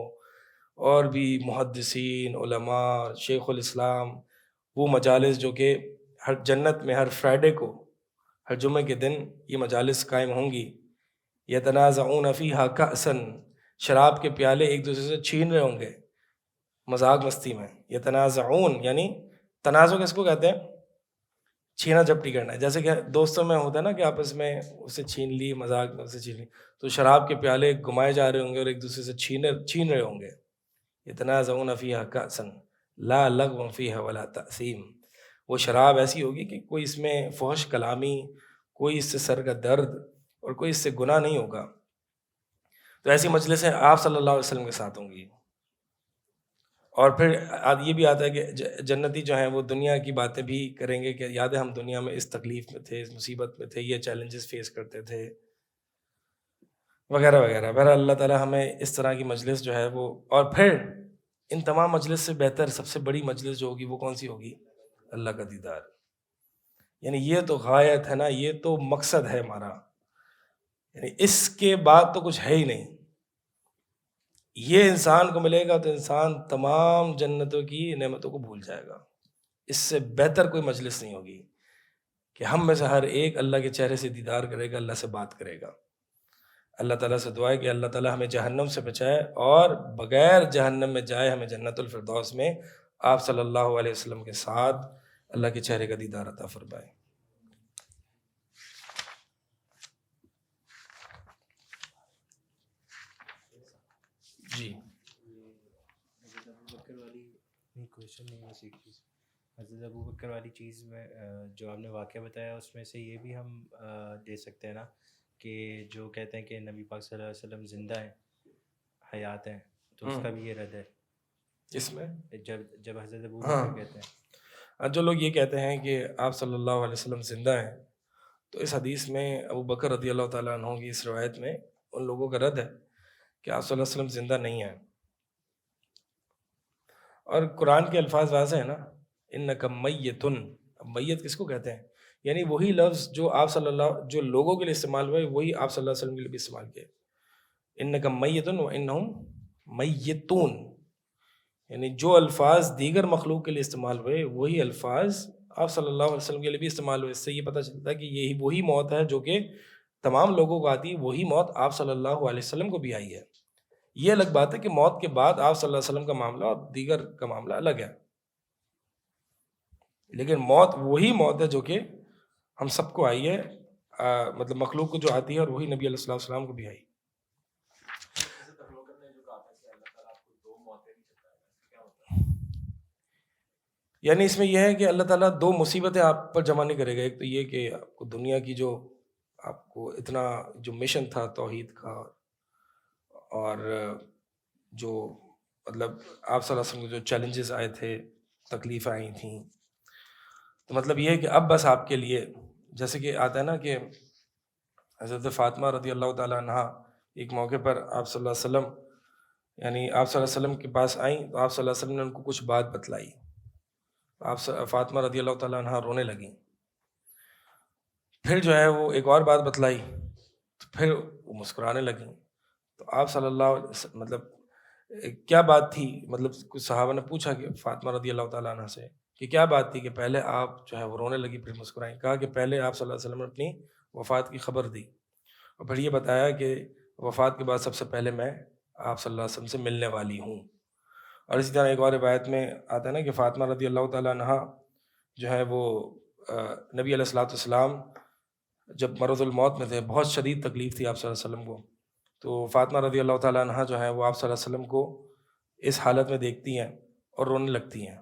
اور بھی محدثین, علماء, شیخ الاسلام. وہ مجالس جو کہ ہر جنت میں ہر فرائیڈے کو, ہر جمعے کے دن یہ مجالس قائم ہوں گی. یتنازعون فیہا کأسا, شراب کے پیالے ایک دوسرے سے چھین رہے ہوں گے مذاق مستی میں. یتنازعون یعنی تنازع کس کو کہتے ہیں؟ چھینا جھپٹی کرنا ہے. جیسے کہ دوستوں میں ہوتا ہے نا کہ آپس میں اسے چھین لی, مذاق میں اسے چھین لی, تو شراب کے پیالے گھمائے جا رہے ہوں گے اور ایک دوسرے سے چھین رہے ہوں گے. یتنازعون فیہا کأسا لا لغو فیہا ولا تأثیم. وہ شراب ایسی ہوگی کہ کوئی اس میں فحش کلامی, کوئی اس سے سر کا درد اور کوئی اس سے گناہ نہیں ہوگا. تو ایسی مجلسیں آپ صلی اللہ علیہ وسلم کے ساتھ ہوں گی. اور پھر یہ بھی آتا ہے کہ جنتی جو ہیں وہ دنیا کی باتیں بھی کریں گے کہ یاد ہے ہم دنیا میں اس تکلیف میں تھے, اس مصیبت میں تھے, یہ چیلنجز فیس کرتے تھے, وغیرہ وغیرہ. بہرحال اللہ تعالیٰ ہمیں اس طرح کی مجلس جو ہے وہ, اور پھر ان تمام مجلس سے بہتر سب سے بڑی مجلس جو ہوگی وہ کون سی ہوگی؟ اللہ کا دیدار. یعنی یہ تو غایت ہے نا, یہ تو مقصد ہے ہمارا, یعنی اس کے بعد تو کچھ ہے ہی نہیں. یہ انسان کو ملے گا تو انسان تمام جنتوں کی نعمتوں کو بھول جائے گا. اس سے بہتر کوئی مجلس نہیں ہوگی کہ ہم میں سے ہر ایک اللہ کے چہرے سے دیدار کرے گا, اللہ سے بات کرے گا. اللہ تعالیٰ سے دعا ہے کہ اللہ تعالیٰ ہمیں جہنم سے بچائے اور بغیر جہنم میں جائے ہمیں جنت الفردوس میں آپ صلی اللہ علیہ وسلم کے ساتھ اللہ کے چہرے کا دیدار عطا فرمائے. جی حضرت ابوبکر والی چیز میں جو آپ نے واقعہ بتایا اس میں سے یہ بھی ہم دے سکتے ہیں نا کہ جو کہتے ہیں کہ نبی پاک صلی اللہ علیہ وسلم زندہ ہیں, حیات ہیں, تو اس کا بھی یہ رد ہے اس میں جب حضرت ابوبکر کہتے ہیں, جو لوگ یہ کہتے ہیں کہ آپ صلی اللہ علیہ وسلم زندہ ہیں, تو اس حدیث میں ابو بکر رضی اللہ تعالیٰ عنہ کی اس روایت میں ان لوگوں کا رد ہے کہ آپ صلی اللہ علیہ وسلم زندہ نہیں ہیں. اور قرآن کے الفاظ واضح ہیں نا, انک میتن. اب میت کس کو کہتے ہیں؟ یعنی وہی لفظ جو آپ صلی اللہ, جو لوگوں کے لیے استعمال ہوئے وہی آپ صلی اللہ علیہ وسلم کے لیے بھی استعمال کیے. انک میتن وانہم میتون, یعنی جو الفاظ دیگر مخلوق کے لیے استعمال ہوئے وہی الفاظ آپ صلی اللہ علیہ وسلم کے لیے بھی استعمال ہوئے. اس سے یہ پتہ چلتا ہے کہ یہی وہی موت ہے جو کہ تمام لوگوں کو آتی, وہی موت آپ صلی اللہ علیہ وسلم کو بھی آئی ہے. یہ الگ بات ہے کہ موت کے بعد آپ صلی اللہ علیہ وسلم کا معاملہ اور دیگر کا معاملہ الگ ہے, لیکن موت وہی موت ہے جو کہ ہم سب کو آئی ہے, مطلب مخلوق کو جو آتی ہے, اور وہی نبی علیہ الصلوۃ والسلام کو بھی آئی. یعنی اس میں یہ ہے کہ اللہ تعالیٰ دو مصیبتیں آپ پر جمع نہیں کرے گا. ایک تو یہ کہ آپ کو دنیا کی جو آپ کو اتنا جو مشن تھا توحید کا، اور جو مطلب آپ صلی اللہ علیہ وسلم کو جو چیلنجز آئے تھے، تکلیفیں آئی تھیں، تو مطلب یہ ہے کہ اب بس آپ کے لیے، جیسے کہ آتا ہے نا کہ حضرت فاطمہ رضی اللہ تعالیٰ عنہ ایک موقع پر آپ صلی اللہ علیہ وسلم، یعنی آپ صلی اللہ علیہ وسلم کے پاس آئیں تو آپ صلی اللہ علیہ وسلم نے ان کو کچھ بات بتلائی، فاطمہ رضی اللہ تعالیٰ عنہ رونے لگیں، پھر جو ہے وہ ایک اور بات بتلائی تو پھر وہ مسکرانے لگیں. تو آپ صلی اللہ علیہ وسلم مطلب کیا بات تھی، مطلب کچھ صحابہ نے پوچھا کہ فاطمہ رضی اللہ تعالیٰ عنہ سے کہ کیا بات تھی کہ پہلے آپ جو ہے وہ رونے لگی پھر مسکرائیں. کہا کہ پہلے آپ صلی اللہ علیہ وسلم نے اپنی وفات کی خبر دی، اور پھر یہ بتایا کہ وفات کے بعد سب سے پہلے میں آپ صلی اللہ علیہ وسلم سے ملنے والی ہوں. اور اسی طرح ایک اور روایت میں آتا ہے نا کہ فاطمہ رضی اللہ تعالیٰ عنہ جو ہے وہ نبی علیہ الصلوۃ والسلام جب مرض الموت میں تھے، بہت شدید تکلیف تھی آپ صلی اللہ علیہ وسلم کو، تو فاطمہ رضی اللہ تعالیٰ عنہ جو ہے وہ آپ صلی اللہ علیہ وسلم کو اس حالت میں دیکھتی ہیں اور رونے لگتی ہیں.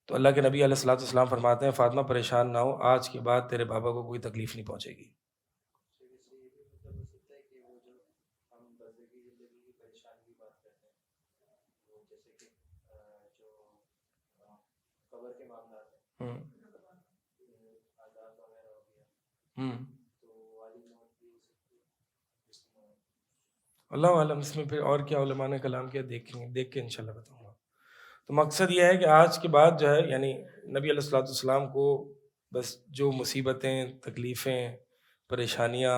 تو اللہ کے نبی علیہ الصلوۃ والسلام فرماتے ہیں فاطمہ پریشان نہ ہو، آج کے بعد تیرے بابا کو کوئی تکلیف نہیں پہنچے گی. اللہ عالم اس میں پھر اور کیا علماء نے کلام کیا دیکھ کے انشاءاللہ بتاؤں گا. تو مقصد یہ ہے کہ آج کے بعد جو ہے یعنی نبی علیہ الصلوۃ والسلام کو بس جو مصیبتیں، تکلیفیں، پریشانیاں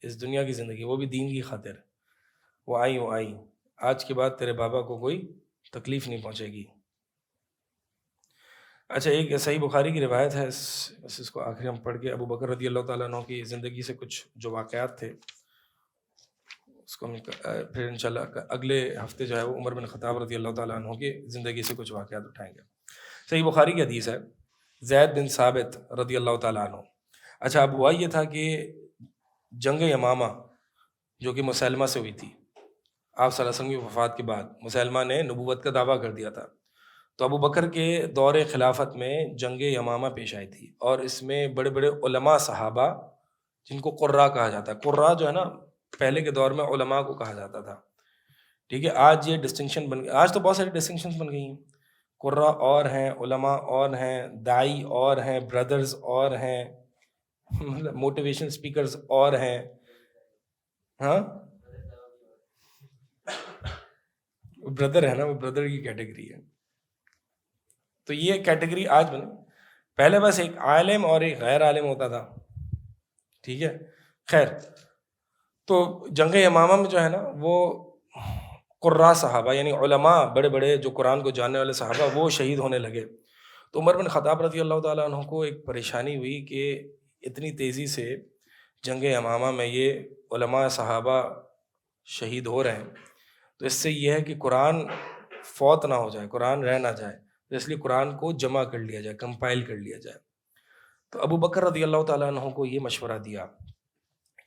اس دنیا کی زندگی، وہ بھی دین کی خاطر وہ آئیں، آج کے بعد تیرے بابا کو کوئی تکلیف نہیں پہنچے گی. اچھا، ایک صحیح بخاری کی روایت ہے، اس کو آخری ہم پڑھ کے ابو بکر رضی اللہ تعالیٰ عنہ کی زندگی سے کچھ جو واقعات تھے اس کو ہم پھر انشاءاللہ اگلے ہفتے جو ہے وہ عمر بن خطاب رضی اللہ تعالیٰ عنہ کی زندگی سے کچھ واقعات اٹھائیں گے. صحیح بخاری کی حدیث ہے، زید بن ثابت رضی اللہ تعالیٰ عنہ. اچھا، اب ہوا یہ تھا کہ جنگ یمامہ جو کہ مسلمہ سے ہوئی تھی، آپ صلی اللہ علیہ وسلم کی وفات کے بعد مسلمہ نے نبوت کا دعویٰ کر دیا تھا. تو ابو بکر کے دور خلافت میں جنگ یمامہ پیش آئی تھی، اور اس میں بڑے بڑے علماء صحابہ جن کو قراء کہا جاتا ہے، قراء جو ہے نا پہلے کے دور میں علماء کو کہا جاتا تھا، ٹھیک ہے. آج یہ ڈسٹنکشن بن گئی، آج تو بہت ساری ڈسٹنکشنز بن گئی ہیں. قراء اور ہیں، علماء اور ہیں، داعی اور ہیں، بردرز اور ہیں، مطلب موٹیویشن اسپیکرز اور ہیں. ہاں بردر ہے نا، وہ بردر کی کیٹیگری ہے. تو یہ کیٹیگری آج بنے، پہلے بس ایک عالم اور ایک غیر عالم ہوتا تھا، ٹھیک ہے. خیر، تو جنگ یمامہ میں جو ہے نا وہ قراء صحابہ یعنی علماء بڑے بڑے جو قرآن کو جاننے والے صحابہ وہ شہید ہونے لگے. تو عمر بن خطاب رضی اللہ تعالیٰ عنہ کو ایک پریشانی ہوئی کہ اتنی تیزی سے جنگ یمامہ میں یہ علماء صحابہ شہید ہو رہے ہیں، تو اس سے یہ ہے کہ قرآن فوت نہ ہو جائے، قرآن رہ نہ جائے، تو اس لیے قرآن کو جمع کر لیا جائے، کمپائل کر لیا جائے. تو ابو بکر رضی اللہ تعالیٰ عنہ کو یہ مشورہ دیا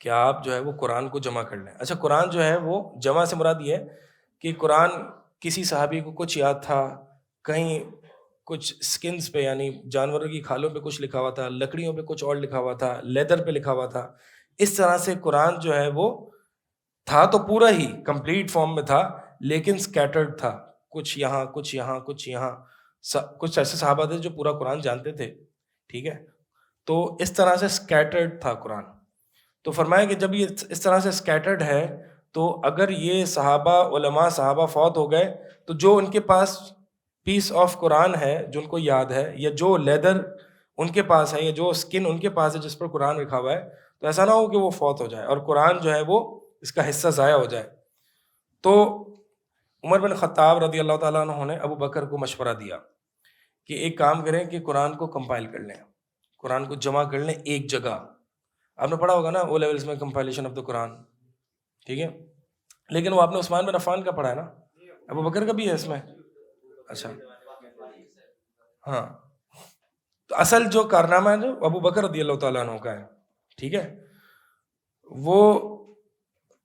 کہ آپ جو ہے وہ قرآن کو جمع کر لیں. اچھا، قرآن جو ہے وہ جمع سے مراد یہ ہے کہ قرآن کسی صحابی کو کچھ یاد تھا، کہیں کچھ سکنز پہ یعنی جانوروں کی کھالوں پہ کچھ لکھا ہوا تھا، لکڑیوں پہ کچھ اور لکھا ہوا تھا، لیدر پہ لکھا ہوا تھا. اس طرح سے قرآن جو ہے وہ تھا تو پورا ہی کمپلیٹ فارم میں تھا، لیکن سکیٹرڈ تھا، کچھ یہاں کچھ یہاں کچھ یہاں. کچھ ایسے صحابہ تھے جو پورا قرآن جانتے تھے، ٹھیک ہے. تو اس طرح سے سکیٹرڈ تھا قرآن. تو فرمایا کہ جب یہ اس طرح سے سکیٹرڈ ہے تو اگر یہ صحابہ علماء صحابہ فوت ہو گئے تو جو ان کے پاس پیس آف قرآن ہے جو ان کو یاد ہے، یا جو لیدر ان کے پاس ہے، یا جو سکن ان کے پاس ہے جس پر قرآن لکھا ہوا ہے، تو ایسا نہ ہو کہ وہ فوت ہو جائے اور قرآن جو ہے وہ اس کا حصہ ضائع ہو جائے. تو عمر بن خطاب رضی اللہ تعالیٰ عنہ نے ابو بکر کو مشورہ دیا کہ ایک کام کریں کہ قرآن کو کمپائل کر لیں، قرآن کو جمع کر لیں ایک جگہ. آپ نے پڑھا ہوگا نا او لیولز میں کمپائلیشن آف دا قرآن، ٹھیک ہے. لیکن وہ آپ نے عثمان بن عفان کا پڑھا ہے نا، ابو بکر کا بھی ہے اس میں. اچھا ہاں، تو اصل جو کارنامہ ہے جو ابو بکر رضی اللہ تعالیٰ عنہ کا ہے، ٹھیک ہے. وہ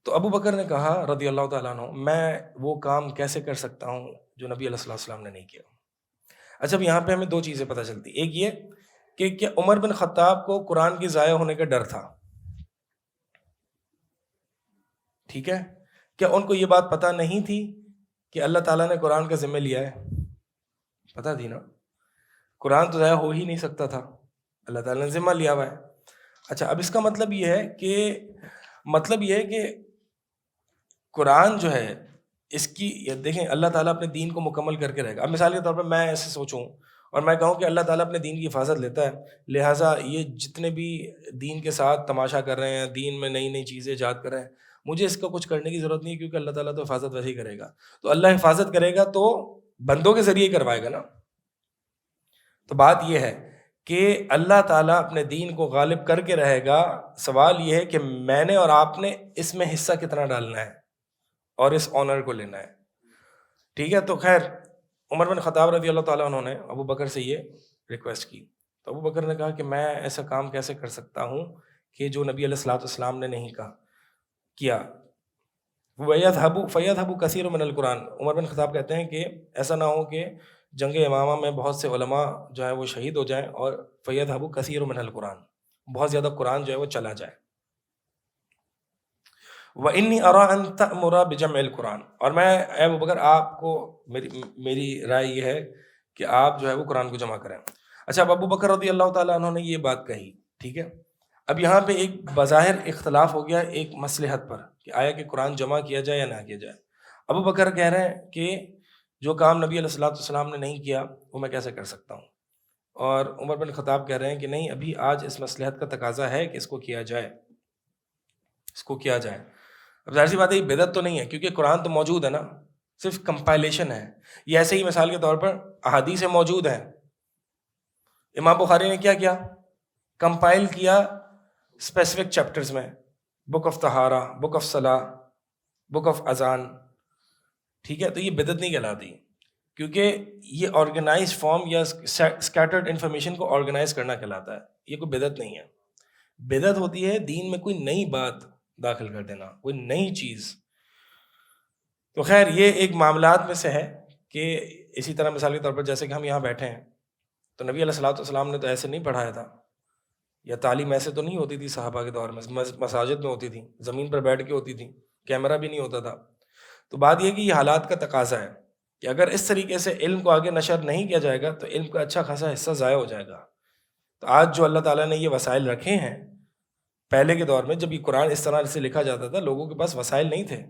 تو ابو بکر نے کہا رضی اللہ تعالیٰ عنہ، میں وہ کام کیسے کر سکتا ہوں جو نبی علیہ السلام نے نہیں کیا. اچھا، اب یہاں پہ ہمیں دو چیزیں پتہ چلتی. ایک یہ کہ کیا عمر بن خطاب کو قرآن کی ضائع ہونے کا ڈر تھا، ٹھیک ہے، کیا ان کو یہ بات پتہ نہیں تھی کہ اللہ تعالیٰ نے قرآن کا ذمہ لیا ہے؟ پتہ تھی نا، قرآن تو ضائع ہو ہی نہیں سکتا تھا، اللہ تعالیٰ نے ذمہ لیا ہوا ہے۔ اچھا، اب اس کا مطلب یہ ہے کہ قرآن جو ہے اس کی دیکھیں اللہ تعالیٰ اپنے دین کو مکمل کر کے رہے گا۔ اب مثال کے طور پر میں ایسے سوچوں اور میں کہوں کہ اللہ تعالیٰ اپنے دین کی حفاظت لیتا ہے، لہٰذا یہ جتنے بھی دین کے ساتھ تماشا کر رہے ہیں، دین میں نئی نئی چیزیں ایجاد کر رہے ہیں، مجھے اس کا کچھ کرنے کی ضرورت نہیں ہے کیونکہ اللہ تعالیٰ تو حفاظت ویسے ہی کرے گا۔ تو اللہ حفاظت کرے گا تو بندوں کے ذریعے کروائے گا نا۔ تو بات یہ ہے کہ اللہ تعالیٰ اپنے دین کو غالب کر کے رہے گا، سوال یہ ہے کہ میں نے اور آپ نے اس میں حصہ کتنا ڈالنا ہے اور اس آنر کو لینا ہے، ٹھیک ہے۔ تو خیر عمر بن خطاب رضی اللہ تعالیٰ عنہ نے ابو بکر سے یہ ریکویسٹ کی، تو ابو بکر نے کہا کہ میں ایسا کام کیسے کر سکتا ہوں کہ جو نبی علیہ الصلوۃ والسلام نے نہیں کیا۔ فَيَذْهَبُ كَثِيرٌ مِنَ الْقُرْآنِ، عمر بن خطاب کہتے ہیں کہ ایسا نہ ہو کہ جنگ امامہ میں بہت سے علماء جو ہے وہ شہید ہو جائیں اور فَيَذْهَبُ كَثِيرٌ مِنَ الْقُرْآنِ، بہت زیادہ قرآن جو ہے وہ چلا جائے۔ وَإِنِّي أَرَىٰ أَن تَأْمُرَ بِجَمْعِ الْقُرْآنِ، اور میں اے ابو بکر آپ کو میری رائے یہ ہے کہ آپ جو ہے وہ قرآن کو جمع کریں۔ اچھا، اب ابو بکر رضی اللہ تعالیٰ عنہ نے یہ بات کہی، ٹھیک ہے۔ اب یہاں پہ ایک بظاہر اختلاف ہو گیا ایک مصلحت پر کہ آیا کہ قرآن جمع کیا جائے یا نہ کیا جائے۔ ابو بکر کہہ رہے ہیں کہ جو کام نبی علیہ الصلوۃ والسلام نے نہیں کیا وہ میں کیسے کر سکتا ہوں، اور عمر بن خطاب کہہ رہے ہیں کہ نہیں، ابھی آج اس مصلحت کا تقاضا ہے کہ اس کو کیا جائے۔ اب ظاہر سی بات ہے یہ بدعت تو نہیں ہے کیونکہ قرآن تو موجود ہے نا، صرف کمپائلیشن ہے۔ یہ ایسے ہی مثال کے طور پر احادیث موجود ہیں، امام بخاری نے کیا کمپائل کیا اسپیسیفک چیپٹرز میں، بک آف طہارہ، بک آف صلاح، بک آف اذان، ٹھیک ہے۔ تو یہ بدعت نہیں کہلاتی کیونکہ یہ آرگنائز فارم یا اسکیٹرڈ انفارمیشن کو آرگنائز کرنا کہلاتا ہے، یہ کوئی بدعت نہیں ہے۔ بدعت ہوتی ہے دین میں کوئی نئی بات داخل کر دینا، کوئی نئی چیز۔ تو خیر یہ ایک معاملات میں سے ہے کہ اسی طرح مثال کے طور پر جیسے کہ ہم یہاں بیٹھے ہیں تو نبی علیہ الصلوۃ والسلام نے تو ایسے نہیں پڑھایا تھا، یا تعلیم ایسے تو نہیں ہوتی تھی صحابہ کے دور میں، مساجد میں ہوتی تھی، زمین پر بیٹھ کے ہوتی تھی، کیمرہ بھی نہیں ہوتا تھا۔ تو بات یہ کہ یہ حالات کا تقاضا ہے کہ اگر اس طریقے سے علم کو آگے نشر نہیں کیا جائے گا تو علم کا اچھا خاصا حصہ ضائع ہو جائے گا۔ تو آج جو اللہ تعالیٰ نے یہ وسائل رکھے ہیں، پہلے کے دور میں جب یہ قرآن اس طرح سے لکھا جاتا تھا لوگوں کے پاس وسائل نہیں تھے،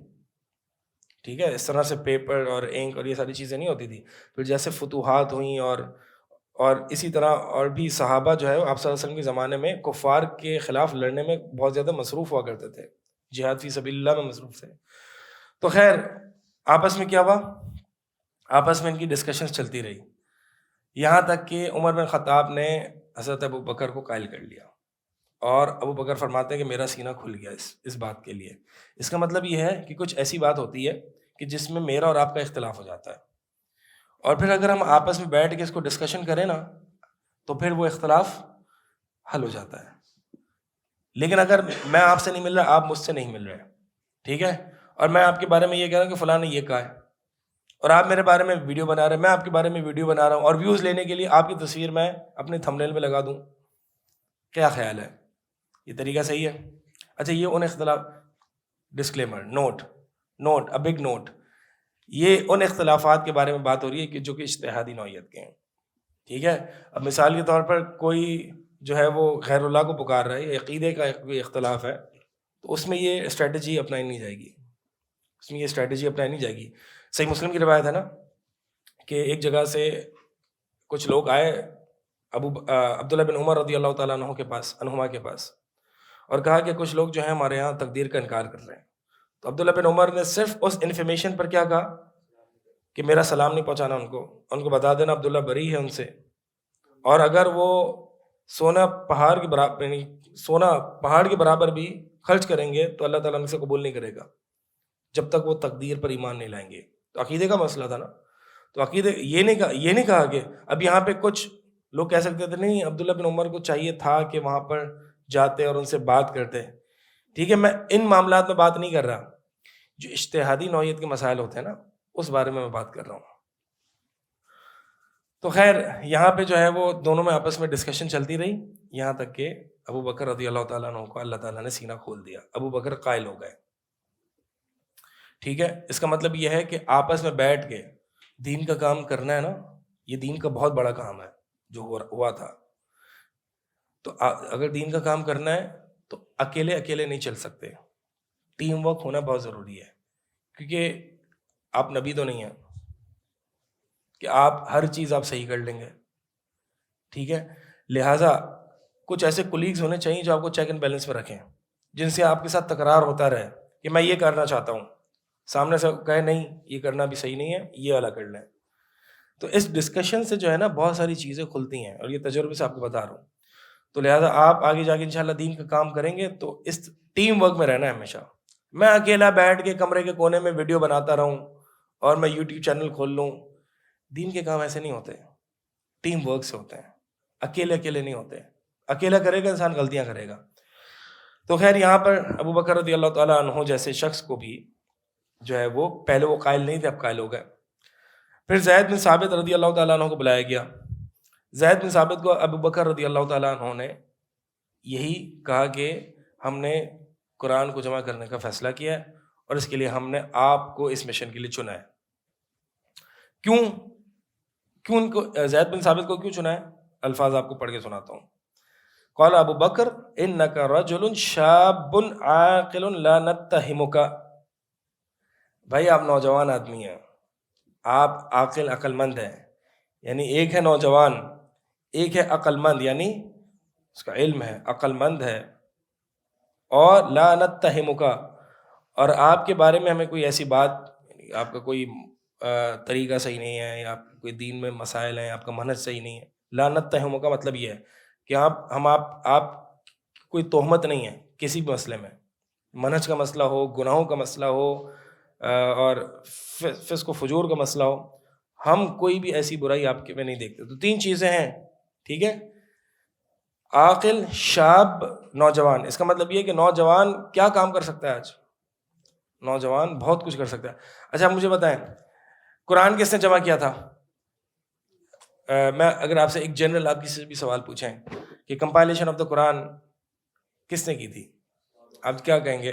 ٹھیک ہے، اس طرح سے پیپر اور انک اور یہ ساری چیزیں نہیں ہوتی تھی۔ پھر جیسے فتوحات ہوئیں اور اسی طرح اور بھی صحابہ جو ہے آپ صلی اللہ علیہ وسلم کے زمانے میں کفار کے خلاف لڑنے میں بہت زیادہ مصروف ہوا کرتے تھے، جہاد فی سبیل اللہ میں مصروف تھے۔ تو خیر آپس میں کیا ہوا، آپس میں ان کی ڈسکشنز چلتی رہی، یہاں تک کہ عمر بن خطاب نے حضرت ابو بکر کو قائل کر لیا، اور ابو بکر فرماتے ہیں کہ میرا سینہ کھل گیا اس بات کے لیے۔ اس کا مطلب یہ ہے کہ کچھ ایسی بات ہوتی ہے کہ جس میں میرا اور آپ کا اختلاف ہو جاتا ہے، اور پھر اگر ہم آپس میں بیٹھ کے اس کو ڈسکشن کریں نا تو پھر وہ اختلاف حل ہو جاتا ہے۔ لیکن اگر میں آپ سے نہیں مل رہا، آپ مجھ سے نہیں مل رہے، ٹھیک ہے، اور میں آپ کے بارے میں یہ کہہ رہا ہوں کہ فلاں نے یہ کہا ہے، اور آپ میرے بارے میں ویڈیو بنا رہے ہیں، میں آپ کے بارے میں ویڈیو بنا رہا ہوں، اور ویوز لینے کے لیے آپ کی تصویر میں اپنے تھمبنیل میں لگا دوں، کیا خیال ہے؟ یہ طریقہ صحیح ہے؟ اچھا، یہ ان اختلاف، disclaimer, note, a big note, یہ ان اختلافات کے بارے میں بات ہو رہی ہے کہ جو کہ اجتہادی نوعیت کے ہیں، ٹھیک ہے۔ اب مثال کے طور پر کوئی جو ہے وہ غیر اللہ کو پکار رہا ہے، یا عقیدے کا کوئی اختلاف ہے، تو اس میں یہ اسٹریٹجی اپنائی نہیں جائے گی، صحیح مسلم کی روایت ہے نا کہ ایک جگہ سے کچھ لوگ آئے عبداللہ بن عمر رضی اللہ تعالیٰ عنہما کے پاس اور کہا کہ کچھ لوگ جو ہیں ہمارے یہاں تقدیر کا انکار کر رہے ہیں۔ تو عبداللہ بن عمر نے صرف اس انفارمیشن پر کیا کہا کہ میرا سلام نہیں پہنچانا، ان کو بتا دینا عبداللہ بری ہے ان سے، اور اگر وہ سونا پہاڑ کے برابر بھی خرچ کریں گے تو اللہ تعالیٰ ان سے قبول نہیں کرے گا جب تک وہ تقدیر پر ایمان نہیں لائیں گے۔ تو عقیدے کا مسئلہ تھا نا، تو عقیدے یہ نہیں کہا کہ اب یہاں پہ کچھ لوگ کہہ سکتے تھے نہیں عبداللہ بن عمر کو چاہیے تھا کہ وہاں پر جاتے اور ان سے بات کرتے، ٹھیک ہے۔ میں ان معاملات میں بات نہیں کر رہا، جو اجتہادی نوعیت کے مسائل ہوتے ہیں نا اس بارے میں بات کر رہا ہوں۔ تو خیر یہاں پہ جو ہے وہ دونوں میں آپس میں ڈسکشن چلتی رہی، یہاں تک کہ ابو بکر رضی اللہ تعالیٰ عنہ کو اللہ تعالیٰ نے سینہ کھول دیا، ابو بکر قائل ہو گئے، ٹھیک ہے. اس کا مطلب یہ ہے کہ آپس میں بیٹھ کے دین کا کام کرنا ہے نا, یہ دین کا بہت بڑا کام ہے جو ہوا تھا. تو اگر دین کا کام کرنا ہے تو اکیلے اکیلے نہیں چل سکتے, ٹیم ورک ہونا بہت ضروری ہے. کیونکہ آپ نبی تو نہیں ہیں کہ آپ ہر چیز آپ صحیح کر لیں گے. ٹھیک ہے, لہٰذا کچھ ایسے کولیگز ہونے چاہیے جو آپ کو چیک اینڈ بیلنس میں رکھیں, جن سے آپ کے ساتھ تکرار ہوتا رہے کہ میں یہ کرنا چاہتا ہوں, سامنے سے کہے نہیں یہ کرنا بھی صحیح نہیں ہے, یہ والا کر لیں. تو اس ڈسکشن سے جو ہے نا بہت ساری چیزیں کھلتی ہیں, اور یہ تجربے سے آپ کو بتا رہا ہوں. تو لہٰذا آپ آگے جا کے انشاءاللہ دین کا کام کریں گے تو اس ٹیم ورک میں رہنا ہے ہمیشہ. میں اکیلا بیٹھ کے کمرے کے کونے میں ویڈیو بناتا رہوں اور میں یوٹیوب چینل کھول لوں, دین کے کام ایسے نہیں ہوتے, ٹیم ورک سے ہوتے ہیں, اکیلے اکیلے نہیں ہوتے. اکیلا کرے گا انسان غلطیاں کرے گا. تو خیر یہاں پر ابو بکر رضی اللہ تعالیٰ عنہ جیسے شخص کو بھی جو ہے وہ پہلے وہ قائل نہیں تھے, اب قائل ہو گئے. پھر زید بن ثابت رضی اللہ تعالیٰ عنہ کو بلایا گیا. زید بن ثابت کو ابو بکر رضی اللہ تعالیٰ عنہ نے یہی کہا کہ ہم نے قرآن کو جمع کرنے کا فیصلہ کیا ہے اور اس کے لیے ہم نے آپ کو اس مشن کے لیے چنا ہے. کیوں ان کو زید بن ثابت کو کیوں چنا ہے؟ الفاظ آپ کو پڑھ کے سناتا ہوں. قال ابو بکر انک رجل شاب عاقل لا نتہمک. بھائی آپ نوجوان آدمی ہیں, آپ عقل مند ہیں, یعنی ایک ہے نوجوان, ایک ہے عقل مند, یعنی اس کا علم ہے, عقل مند ہے. اور لا نتہمک, اور آپ کے بارے میں ہمیں کوئی ایسی بات, آپ کا کوئی طریقہ صحیح نہیں ہے, یا کوئی دین میں مسائل ہیں, آپ کا منہج صحیح نہیں ہے. لا نتہمک کا مطلب یہ ہے کہ آپ کوئی تہمت نہیں ہے کسی بھی مسئلے میں, منہج کا مسئلہ ہو, گناہوں کا مسئلہ ہو, اور فسق و فجور کا مسئلہ ہو, ہم کوئی بھی ایسی برائی آپ کے میں نہیں دیکھتے. تو تین چیزیں ہیں, ٹھیک ہے, عاقل, شاب, نوجوان. اس کا مطلب یہ کہ نوجوان کیا کام کر سکتا ہے آج؟ نوجوان بہت کچھ کر سکتا ہے. اچھا مجھے بتائیں قرآن کس نے جمع کیا تھا؟ میں اگر آپ سے ایک جنرل آپ کسی سے بھی سوال پوچھیں کہ کمپائلیشن آف دا قرآن کس نے کی تھی, آپ کیا کہیں گے؟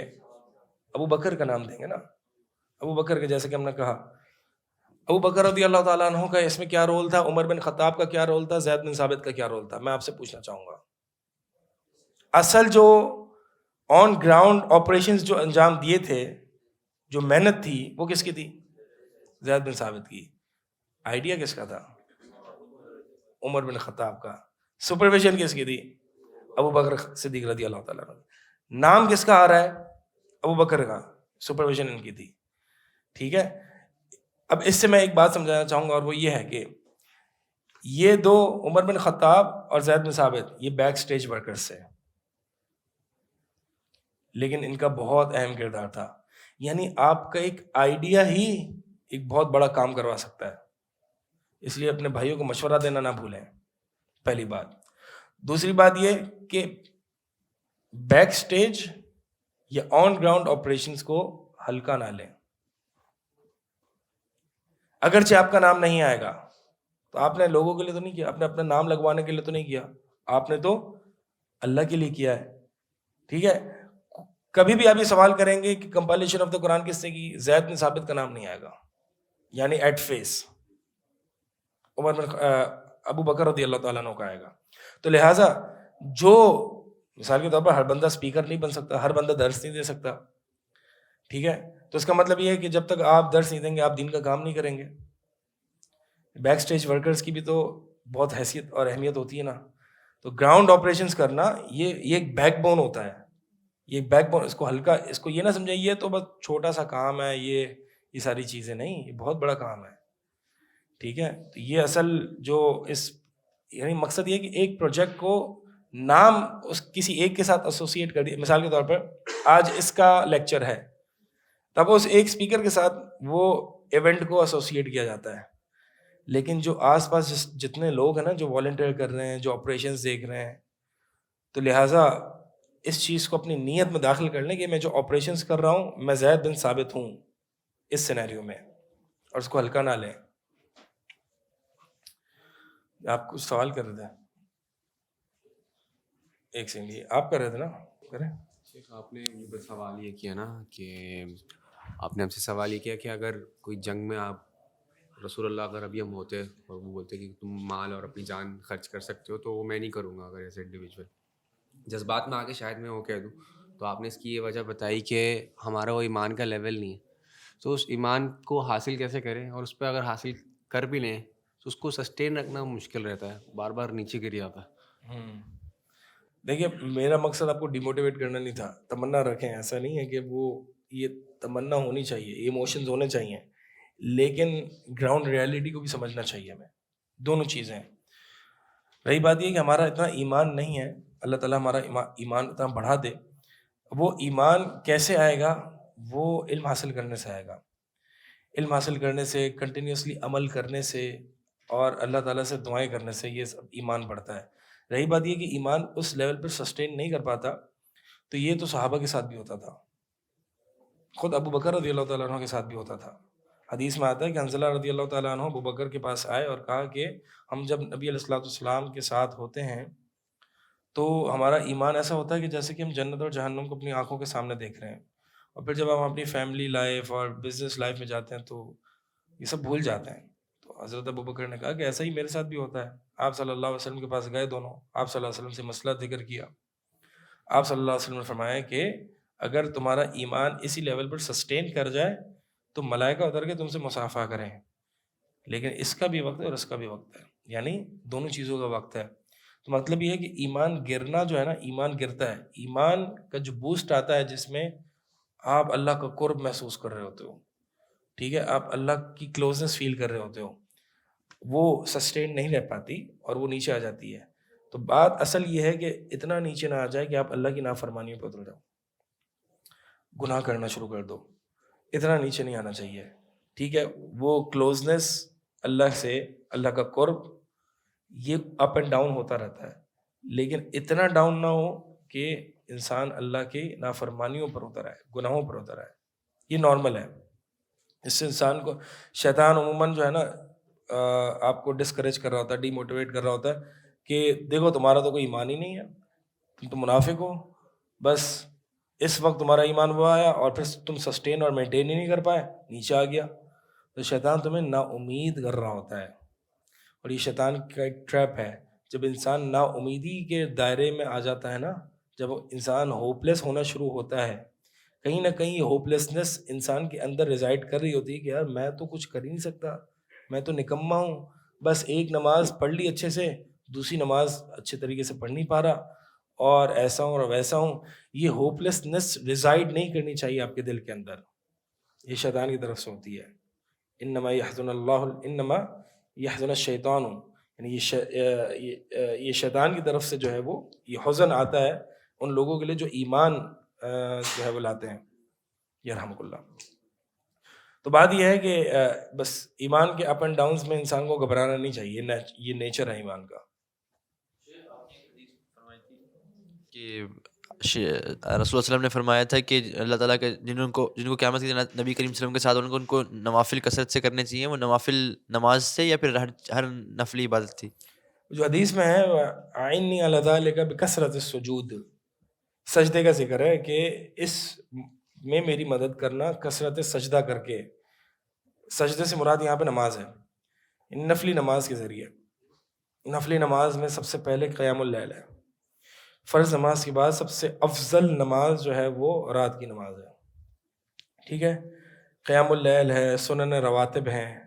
ابو بکر کا نام دیں گے نا. ابو بکر کے, جیسے کہ ہم نے کہا ابو بکر رضی اللہ تعالیٰ عنہ کا اس میں کیا رول تھا, عمر بن خطاب کا کیا رول تھا, زید بن ثابت کا کیا رول تھا. میں آپ سے پوچھنا چاہوں گا اصل جو آن گراؤنڈ آپریشنز جو انجام دیے تھے, جو محنت تھی, وہ کس کی تھی؟ زید بن ثابت کی. آئیڈیا کس کا تھا؟ عمر بن خطاب کا. سپرویژن کس کی تھی؟ ابو بکر صدیق رضی اللہ تعالیٰ عنہ. نام کس کا آ رہا ہے؟ ابو بکر کا. سپرویژن ان کی تھی. ٹھیک ہے, اب اس سے میں ایک بات سمجھانا چاہوں گا, اور وہ یہ ہے کہ یہ دو, عمر بن خطاب اور زید بن ثابت, یہ بیک سٹیج ورکرز سے, لیکن ان کا بہت اہم کردار تھا. یعنی آپ کا ایک آئیڈیا ہی ایک بہت بڑا کام کروا سکتا ہے. اس لیے اپنے بھائیوں کو مشورہ دینا نہ بھولیں, پہلی بات. دوسری بات یہ کہ بیک سٹیج یا آن گراؤنڈ آپریشنز کو ہلکا نہ لیں. اگرچہ آپ کا نام نہیں آئے گا تو آپ نے لوگوں کے لیے تو نہیں کیا, آپ نے اپنا نام لگوانے کے لیے تو نہیں کیا, آپ نے تو اللہ کے لیے کیا ہے. ٹھیک ہے, کبھی بھی آپ یہ سوال کریں گے کہ کمپائلیشن آف دا قرآن کس نے کی, زید بن ثابت کا نام نہیں آئے گا, یعنی ایٹ فیس عمر بن ابو بکر رضی اللہ تعالیٰ عنہ کا آئے گا. تو لہٰذا جو مثال کے طور پر ہر بندہ اسپیکر نہیں بن سکتا, ہر بندہ درس نہیں دے سکتا. ٹھیک ہے, تو اس کا مطلب یہ ہے کہ جب تک آپ درس نہیں دیں گے آپ دین کا کام نہیں کریں گے. بیک سٹیج ورکرز کی بھی تو بہت حیثیت اور اہمیت ہوتی ہے نا. تو گراؤنڈ آپریشنز کرنا یہ ایک بیک بون ہوتا ہے, یہ بیک بون. اس کو ہلکا, اس کو یہ نہ سمجھیں یہ تو بس چھوٹا سا کام ہے, یہ ساری چیزیں نہیں, یہ بہت بڑا کام ہے. ٹھیک ہے, تو یہ اصل جو اس یعنی مقصد یہ کہ ایک پروجیکٹ کو نام اس کسی ایک کے ساتھ ایسوسیٹ کر دیا. مثال کے طور پر آج اس کا لیکچر ہے, تب اس ایک اسپیکر کے ساتھ وہ ایونٹ کو ایسوسیٹ کیا جاتا ہے, لیکن جو آس پاس جتنے لوگ ہیں نا, جو والنٹیئر کر رہے ہیں, جو آپریشنز دیکھ رہے ہیں, تو لہٰذا اس چیز کو اپنی نیت میں داخل کر لیں کہ میں جو آپریشنز کر رہا ہوں میں زید بن ثابت ہوں اس سینیریو میں, اور اس کو ہلکا نہ لیں. آپ کچھ سوال کر رہے تھے, ایک سیکنڈ, یہ آپ کر رہے تھے نا, کریں. شیخ آپ نے یہ سوال یہ کیا نا کہ آپ نے ہم سے سوال یہ کیا کہ اگر کوئی جنگ میں آپ رسول اللہ اگر ابھی ہم ہوتے اور وہ بولتے کہ تم مال اور اپنی جان خرچ کر سکتے ہو تو وہ میں نہیں کروں گا. اگر ایسے انڈیویجول جذبات میں آ کے شاید میں وہ کہہ دوں, تو آپ نے اس کی یہ وجہ بتائی کہ ہمارا وہ ایمان کا لیول نہیں ہے. تو اس ایمان کو حاصل کیسے کریں, اور اس پہ اگر حاصل کر بھی لیں تو اس کو سسٹین رکھنا مشکل رہتا ہے, بار بار نیچے گر جاتا ہے. دیکھیے میرا مقصد آپ کو ڈیموٹیویٹ کرنا نہیں تھا. تمنا رکھیں, ایسا نہیں ہے کہ وہ یہ تمنا ہونی چاہیے, ایموشنز ہونے چاہیے, لیکن گراؤنڈ ریالٹی کو بھی سمجھنا چاہیے ہمیں. دونوں چیزیں ہیں. رہی بات یہ کہ ہمارا اتنا ایمان نہیں ہے, اللہ تعالیٰ ہمارا ایمان اتنا بڑھا دے. وہ ایمان کیسے آئے گا؟ وہ علم حاصل کرنے سے آئے گا. علم حاصل کرنے سے, کنٹینیوسلی عمل کرنے سے, اور اللہ تعالیٰ سے دعائیں کرنے سے یہ سب ایمان بڑھتا ہے. رہی بات یہ کہ ایمان اس لیول پر سسٹین نہیں کر پاتا, تو یہ تو صحابہ کے ساتھ بھی ہوتا تھا, خود ابو بکر رضی اللہ تعالیٰ عنہ کے ساتھ بھی ہوتا تھا. حدیث میں آتا ہے کہ حنظلہ رضی اللہ تعالیٰ عنہ ابو بکر کے پاس آئے اور کہا کہ ہم جب نبی علیہ الصلوۃ والسلام کے ساتھ ہوتے ہیں تو ہمارا ایمان ایسا ہوتا ہے کہ جیسے کہ ہم جنت اور جہنم کو اپنی آنکھوں کے سامنے دیکھ رہے ہیں, اور پھر جب ہم اپنی فیملی لائف اور بزنس لائف میں جاتے ہیں تو یہ سب بھول جاتے ہیں. تو حضرت ابو بکر نے کہا کہ ایسا ہی میرے ساتھ بھی ہوتا ہے. آپ صلی اللہ علیہ وسلم کے پاس گئے دونوں, آپ صلی اللہ علیہ وسلم سے مسئلہ ذکر کیا. آپ صلی اللہ علیہ وسلم نے فرمایا کہ اگر تمہارا ایمان اسی لیول پر سسٹین کر جائے تو ملائکہ اتر کے تم سے مصافحہ کریں, لیکن اس کا بھی وقت ہے اور اس کا بھی وقت ہے, یعنی دونوں چیزوں کا وقت ہے. تو مطلب یہ ہے کہ ایمان گرنا جو ہے نا, ایمان گرتا ہے. ایمان کا جو بوسٹ آتا ہے جس میں آپ اللہ کا قرب محسوس کر رہے ہوتے ہو, ٹھیک ہے, آپ اللہ کی کلوزنس فیل کر رہے ہوتے ہو, وہ سسٹین نہیں رہ پاتی اور وہ نیچے آ جاتی ہے. تو بات اصل یہ ہے کہ اتنا نیچے نہ آ جائے کہ آپ اللہ کی نافرمانیوں پہ اتر جاؤ, گناہ کرنا شروع کر دو. اتنا نیچے نہیں آنا چاہیے, ٹھیک ہے. وہ کلوزنس اللہ سے, اللہ کا قرب, یہ اپ اینڈ ڈاؤن ہوتا رہتا ہے, لیکن اتنا ڈاؤن نہ ہو کہ انسان اللہ کی نافرمانیوں پر اتر آئے, گناہوں پر اتر آئے. یہ نارمل ہے. اس سے انسان کو شیطان عموماً جو ہے نا آپ کو ڈسکریج کر رہا ہوتا ہے, ڈی موٹیویٹ کر رہا ہوتا ہے کہ دیکھو تمہارا تو کوئی ایمان ہی نہیں ہے, تم تو منافق ہو, بس اس وقت تمہارا ایمان وہ آیا اور پھر تم سسٹین اور مینٹین ہی نہیں کر پائے, نیچے آ گیا. تو شیطان تمہیں نا امید کر رہا ہوتا ہے, اور یہ شیطان کا ایک ٹریپ ہے. جب انسان نا امیدی کے دائرے میں آ جاتا ہے نا, جب انسان ہوپلیس ہونا شروع ہوتا ہے, کہیں نہ کہیں ہوپلیسنس انسان کے اندر ریزائڈ کر رہی ہوتی ہے کہ یار میں تو کچھ کر ہی نہیں سکتا, میں تو نکما ہوں, بس ایک نماز پڑھ لی اچھے سے, دوسری نماز اچھے طریقے سے پڑھ نہیں پا رہا, اور ایسا ہوں اور ویسا ہوں. یہ ہوپلیسنس ریزائڈ نہیں کرنی چاہیے آپ کے دل کے اندر, یہ شیطان کی طرف سے ہوتی ہے. انما یحزن اللہ, انما یحزن الشیطان, یعنی یہ شیطان کی طرف سے جو ہے وہ یہ حزن آتا ہے ان لوگوں کے لیے جو ایمان جو ہے وہ لاتے ہیں, یرحمک اللہ. تو بات یہ ہے کہ بس ایمان کے اپ اینڈ ڈاؤنس میں انسان کو گھبرانا نہیں چاہیے, یہ نیچر ہے ایمان کا. کہ رسول اللہ علیہ وسلم نے فرمایا تھا کہ اللہ تعالیٰ کے جن کو قیامت کے دن نبی کریم صلی اللہ علیہ وسلم کے ساتھ ان کو نوافل کثرت سے کرنے چاہیے. وہ نوافل نماز سے یا پھر ہر نفلی عبادت تھی؟ جو حدیث میں ہے اعنی علی ذلک بکثرت السجود, سجدے کا ذکر ہے کہ اس میں میری مدد کرنا کثرت سجدہ کر کے. سجدے سے مراد یہاں پہ نماز ہے, نفلی نماز کے ذریعے. نفلی نماز میں سب سے پہلے قیام اللیل ہے. فرض نماز کے بعد سب سے افضل نماز جو ہے وہ رات کی نماز ہے, ٹھیک ہے. قیام اللیل ہے, سنن رواتب ہیں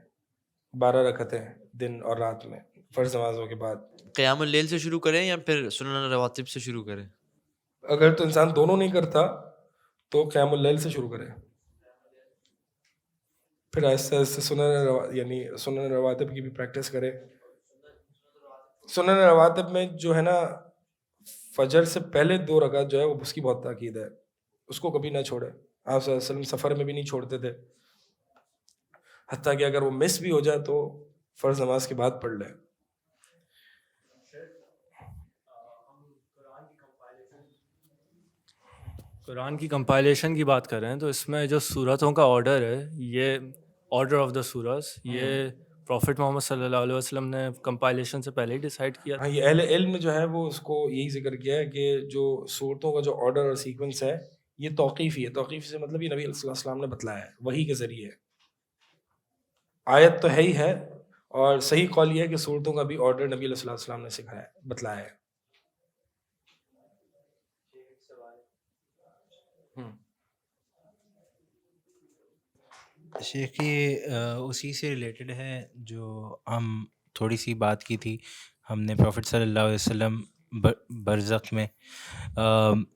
12 رکعتیں دن اور رات میں فرض نمازوں کے بعد. قیام اللیل سے شروع کریں یا پھر سنن رواتب سے شروع کریں؟ اگر تو انسان دونوں نہیں کرتا تو قیام اللیل سے شروع کرے, پھر ایسے ایسے یعنی سنن رواتب کی بھی پریکٹس کرے. سنن رواتب میں جو ہے نا فجر سے پہلے 2 رکعت جو ہے وہ اس کی بہت تاکید ہے, اس کو کبھی نہ چھوڑے. آپ صلی اللہ علیہ وسلم سفر میں بھی نہیں چھوڑتے تھے, حتیٰ کہ اگر وہ مس بھی ہو جائے تو فرض نماز کے بعد پڑھ لے. قرآن کی کمپائلیشن کی بات کر رہے ہیں تو اس میں جو سورتوں کا آرڈر ہے, یہ آرڈر آف دا سورس, یہ پروفٹ محمد صلی اللہ علیہ وسلم نے کمپائلیشن سے پہلے ہی ڈیسائیڈ کیا. ہاں, یہ اہل علم جو ہے وہ اس کو یہی ذکر کیا ہے کہ جو صورتوں کا جو آرڈر اور سیکوینس ہے یہ توقیفی ہے. توقیفی سے مطلب یہ نبی صلی اللہ علیہ وسلم نے بتلایا ہے وحی کے ذریعے. آیت تو ہے ہی ہے, اور صحیح قول یہ ہے کہ صورتوں کا بھی آرڈر نبی صلی اللہ علیہ وسلم نے سکھایا ہے, بتلایا ہے. شیخ یہ اسی سے ریلیٹڈ ہے جو ہم تھوڑی سی بات کی تھی ہم نے پروفٹ صلی اللہ علیہ وسلم برزخ میں.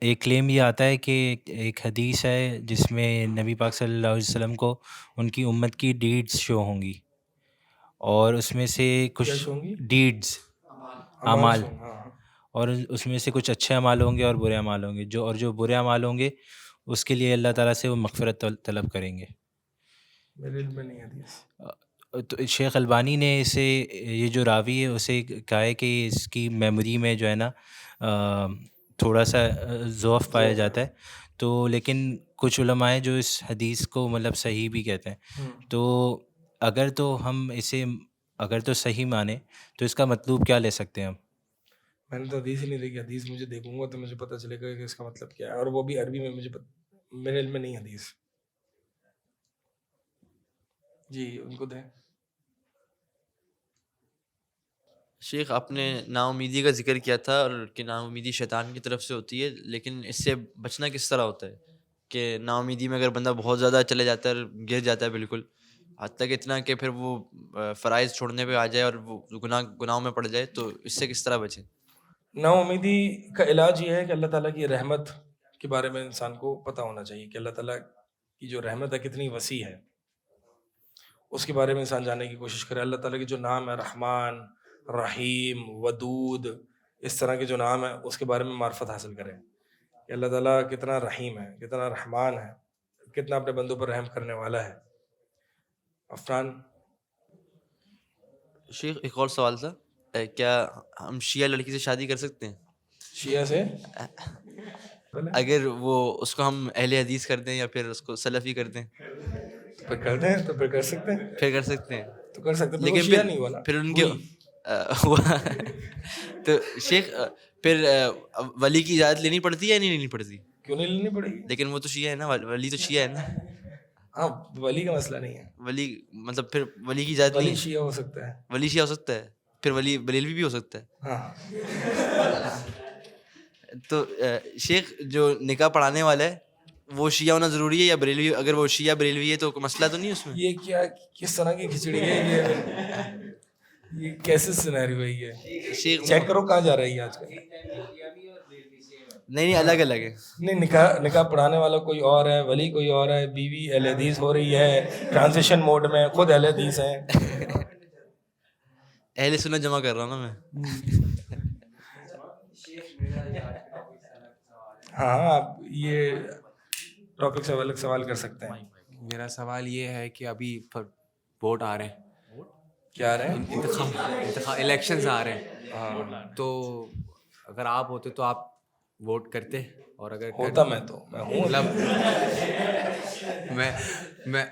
ایک کلیم یہ آتا ہے کہ ایک حدیث ہے جس میں نبی پاک صلی اللہ علیہ وسلم کو ان کی امت کی ڈیڈز شو ہوں گی, اور اس میں سے کچھ کیا شو ہوں گی؟ ڈیڈز اعمال, ہاں. اور اس میں سے کچھ اچھے اعمال ہوں گے اور برے اعمال ہوں گے. جو برے اعمال ہوں گے اس کے لیے اللہ تعالیٰ سے وہ مغفرت طلب کریں گے. میرے علم میں نہیں حدیث. تو شیخ البانی نے اسے, یہ جو راوی ہے اسے کہا ہے کہ اس کی میموری میں جو ہے نا تھوڑا سا ضعف پایا جاتا ہے. تو لیکن کچھ علماء ہیں جو اس حدیث کو مطلب صحیح بھی کہتے ہیں. تو اگر تو ہم اسے اگر تو صحیح مانیں تو اس کا مطلوب کیا لے سکتے ہیں ہم؟ میں نے تو حدیث ہی نہیں دیکھی. حدیث مجھے دیکھوں گا تو مجھے پتہ چلے گا کہ اس کا مطلب کیا ہے, اور وہ بھی عربی میں. مجھے میرے علم میں نہیں حدیث. جی ان کو دیں. شیخ آپ نے نا امیدی کا ذکر کیا تھا, اور کہ نا امیدی شیطان کی طرف سے ہوتی ہے, لیکن اس سے بچنا کس طرح ہوتا ہے؟ کہ نا امیدی میں اگر بندہ بہت زیادہ چلے جاتا ہے, گر جاتا ہے بالکل, حتیٰ کہ اتنا کہ پھر وہ فرائض چھوڑنے پہ آ جائے اور وہ گناہوں میں پڑ جائے, تو اس سے کس طرح بچے؟ نا امیدی کا علاج یہ ہے کہ اللہ تعالیٰ کی رحمت کے بارے میں انسان کو پتہ ہونا چاہیے کہ اللہ تعالیٰ کی جو رحمت ہے کتنی وسیع ہے, اس کے بارے میں انسان جاننے کی کوشش کرے. اللہ تعالیٰ کے جو نام ہے رحمان, رحیم, ودود, اس طرح کے جو نام ہیں اس کے بارے میں معرفت حاصل کریں کہ اللہ تعالیٰ کتنا رحیم ہے, کتنا رحمان ہے, کتنا اپنے بندوں پر رحم کرنے والا ہے. عفران. شیخ ایک اور سوال تھا, کیا ہم شیعہ لڑکی سے شادی کر سکتے ہیں شیعہ سے اگر وہ اس کو ہم اہل حدیث کر دیں یا پھر اس کو سلفی کر دیں؟ پھر کر دیں تو پھر کر سکتے ہیں, پھر کر سکتے ہیں, تو کر سکتے ہیں, لیکن شیعہ نہیں ہوا نا. پھر ان کے تو شیخ پھر ولی کی اجازت لینی پڑتی ہے یا نہیں لینی پڑتی؟ کیوں نہیں لینی پڑے گی؟ لیکن وہ تو شیعہ ہے نا, ولی تو شیعہ ہے نا. ہاں ولی کا مسئلہ نہیں ہے. ولی مطلب پھر ولی کی اجازت ولی نہیں, شیعہ ہو سکتا ہے. ولی شیعہ ہو سکتا ہے, پھر ولی بریلوی بھی ہو سکتا ہے. ہاں تو شیخ جو نکاح پڑھانے والا ہے وہ شیعہ ہونا ضروری ہے یا بریلوی؟ اگر وہ شیعہ بریلوی ہے تو کوئی مسئلہ تو نہیں اس میں؟ یہ کیا کس طرح کی کھچڑی ہے یہ کیسے سینیریو ہے یہ؟ شیخ چیک کرو کہاں جا رہی ہے آج کل. نہیں الگ الگ ہے. نہیں, نکاح پڑھانے والا کوئی اور ہے, ولی کوئی اور ہے, بیوی اہل حدیث ہو رہی ہے ٹرانزیشن موڈ میں, خود اہل حدیث ہیں. اہل سنت جمع کر رہا ہوں نا میں. ہاں آپ یہ ٹاپک سے الگ سوال کر سکتے ہیں. میرا سوال یہ ہے کہ ابھی ووٹ آ رہے ہیں, کیا آ رہے ہیں؟ الیکشنز آ رہے ہیں, تو اگر آپ ہوتے تو آپ ووٹ کرتے, اور اگر ہوتا میں تو میں ہوں, مطلب میں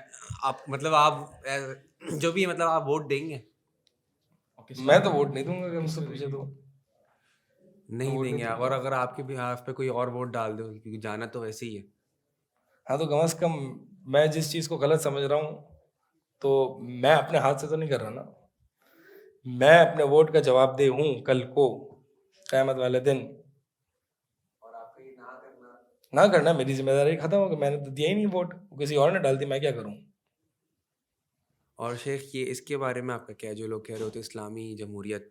آپ مطلب آپ جو بھی مطلب آپ ووٹ دیں گے؟ میں تو ووٹ نہیں دوں گا, کہ مجھ سے پوچھے تو نہیں دیں گے, اور اگر آپ کے بہاف پہ کوئی اور ووٹ ڈال دو, کیونکہ جانا تو ویسے ہی ہے. ہاں تو کم از کم میں جس چیز کو غلط سمجھ رہا ہوں تو میں اپنے ہاتھ سے تو نہیں کر رہا نا. میں اپنے ووٹ کا جواب دہ ہوں کل کو قیامت والے دن. نہ کرنا میری ذمہ داری ختم ہو گئی, میں نے تو دیا ہی نہیں ووٹ, کسی اور نے ڈال دی, میں کیا کروں. اور شیخ یہ اس کے بارے میں آپ کا کیا, جو لوگ کہہ رہے ہوتے اسلامی جمہوریت,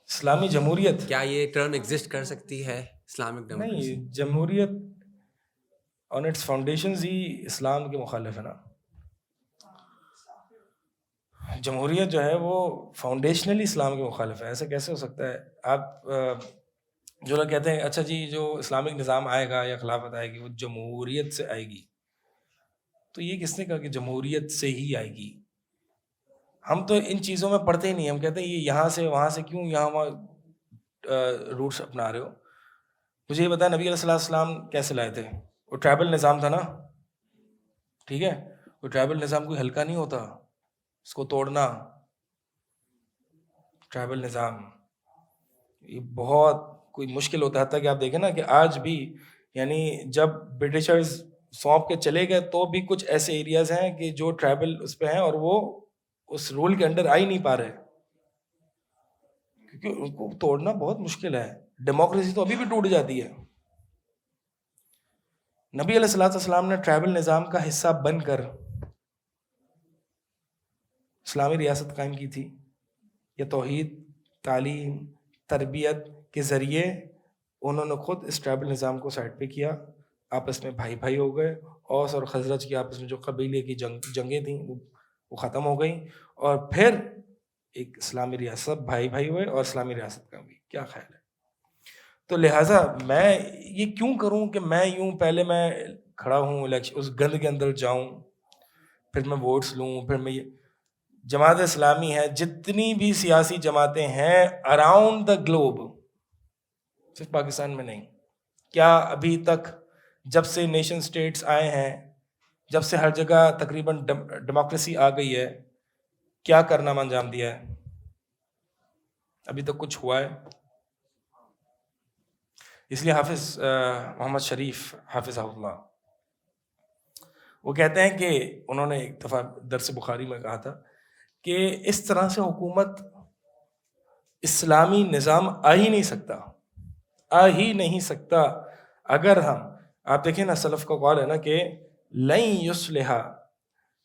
اسلامی جمہوریت کیا یہ ٹرم ایگزسٹ کر سکتی ہے اسلامک ڈیموکریسی؟ نہیں, جمہوریت آن اٹس فاؤنڈیشنز ہی اسلام کے مخالف ہے نا. جمہوریت جو ہے وہ فاؤنڈیشنلی اسلام کے مخالف ہے. ایسا کیسے ہو سکتا ہے؟ آپ جو لوگ کہتے ہیں اچھا جی جو اسلامک نظام آئے گا یا خلافت آئے گی وہ جمہوریت سے آئے گی, تو یہ کس نے کہا کہ جمہوریت سے ہی آئے گی؟ ہم تو ان چیزوں میں پڑھتے ہی نہیں. ہم کہتے ہیں یہ یہاں سے وہاں سے کیوں یہاں وہاں روٹس اپنا رہے ہو. مجھے یہ بتایا نبی علیہ السلام کیسے لائے تھے؟ وہ ٹرائبل نظام تھا نا, ٹھیک ہے, وہ ٹرائبل نظام کوئی ہلکا نہیں ہوتا, اس کو توڑنا. ٹرائبل نظام یہ بہت کوئی مشکل ہوتا ہے, حتیٰ کہ آپ دیکھیں نا کہ آج بھی یعنی جب برٹشرز سونپ کے چلے گئے تو بھی کچھ ایسے ایریاز ہیں کہ جو ٹرائبل اس پہ ہیں اور وہ اس رول کے انڈر آ ہی نہیں پا رہے, کیونکہ ان کو توڑنا بہت مشکل ہے. ڈیموکریسی تو ابھی بھی ٹوٹ جاتی ہے. نبی علیہ الصلوۃ والسلام نے ٹرائبل نظام کا حصہ بن کر اسلامی ریاست قائم کی تھی. یہ توحید, تعلیم, تربیت کے ذریعے انہوں نے خود اس ٹرائبل نظام کو سائڈ پہ کیا. آپس میں بھائی بھائی ہو گئے. اوس اور خزرج کی آپس میں جو قبیلے کی جنگیں تھیں وہ ختم ہو گئیں, اور پھر ایک اسلامی ریاست, بھائی بھائی ہوئے اور اسلامی ریاست کا بھی. کیا خیال ہے؟ تو لہٰذا میں یہ کیوں کروں کہ میں یوں پہلے میں کھڑا ہوں الیکشن اس گند کے اندر جاؤں, پھر میں ووٹس لوں, پھر میں یہ جماعت اسلامی ہے, جتنی بھی سیاسی جماعتیں ہیں اراؤنڈ دا گلوب, صرف پاکستان میں نہیں, کیا ابھی تک جب سے نیشن اسٹیٹس آئے ہیں, جب سے ہر جگہ تقریباً ڈیموکریسی آ گئی ہے, کیا کارنامہ انجام دیا ہے؟ ابھی تک کچھ ہوا ہے؟ اس لیے حافظ محمد شریف حافظ اللہ وہ کہتے ہیں کہ انہوں نے ایک دفعہ درس بخاری میں کہا تھا کہ اس طرح سے حکومت اسلامی نظام آ ہی نہیں سکتا, آ ہی نہیں سکتا اگر ہم, آپ دیکھیں نا سلف کا قول ہے نا کہ لن یصلح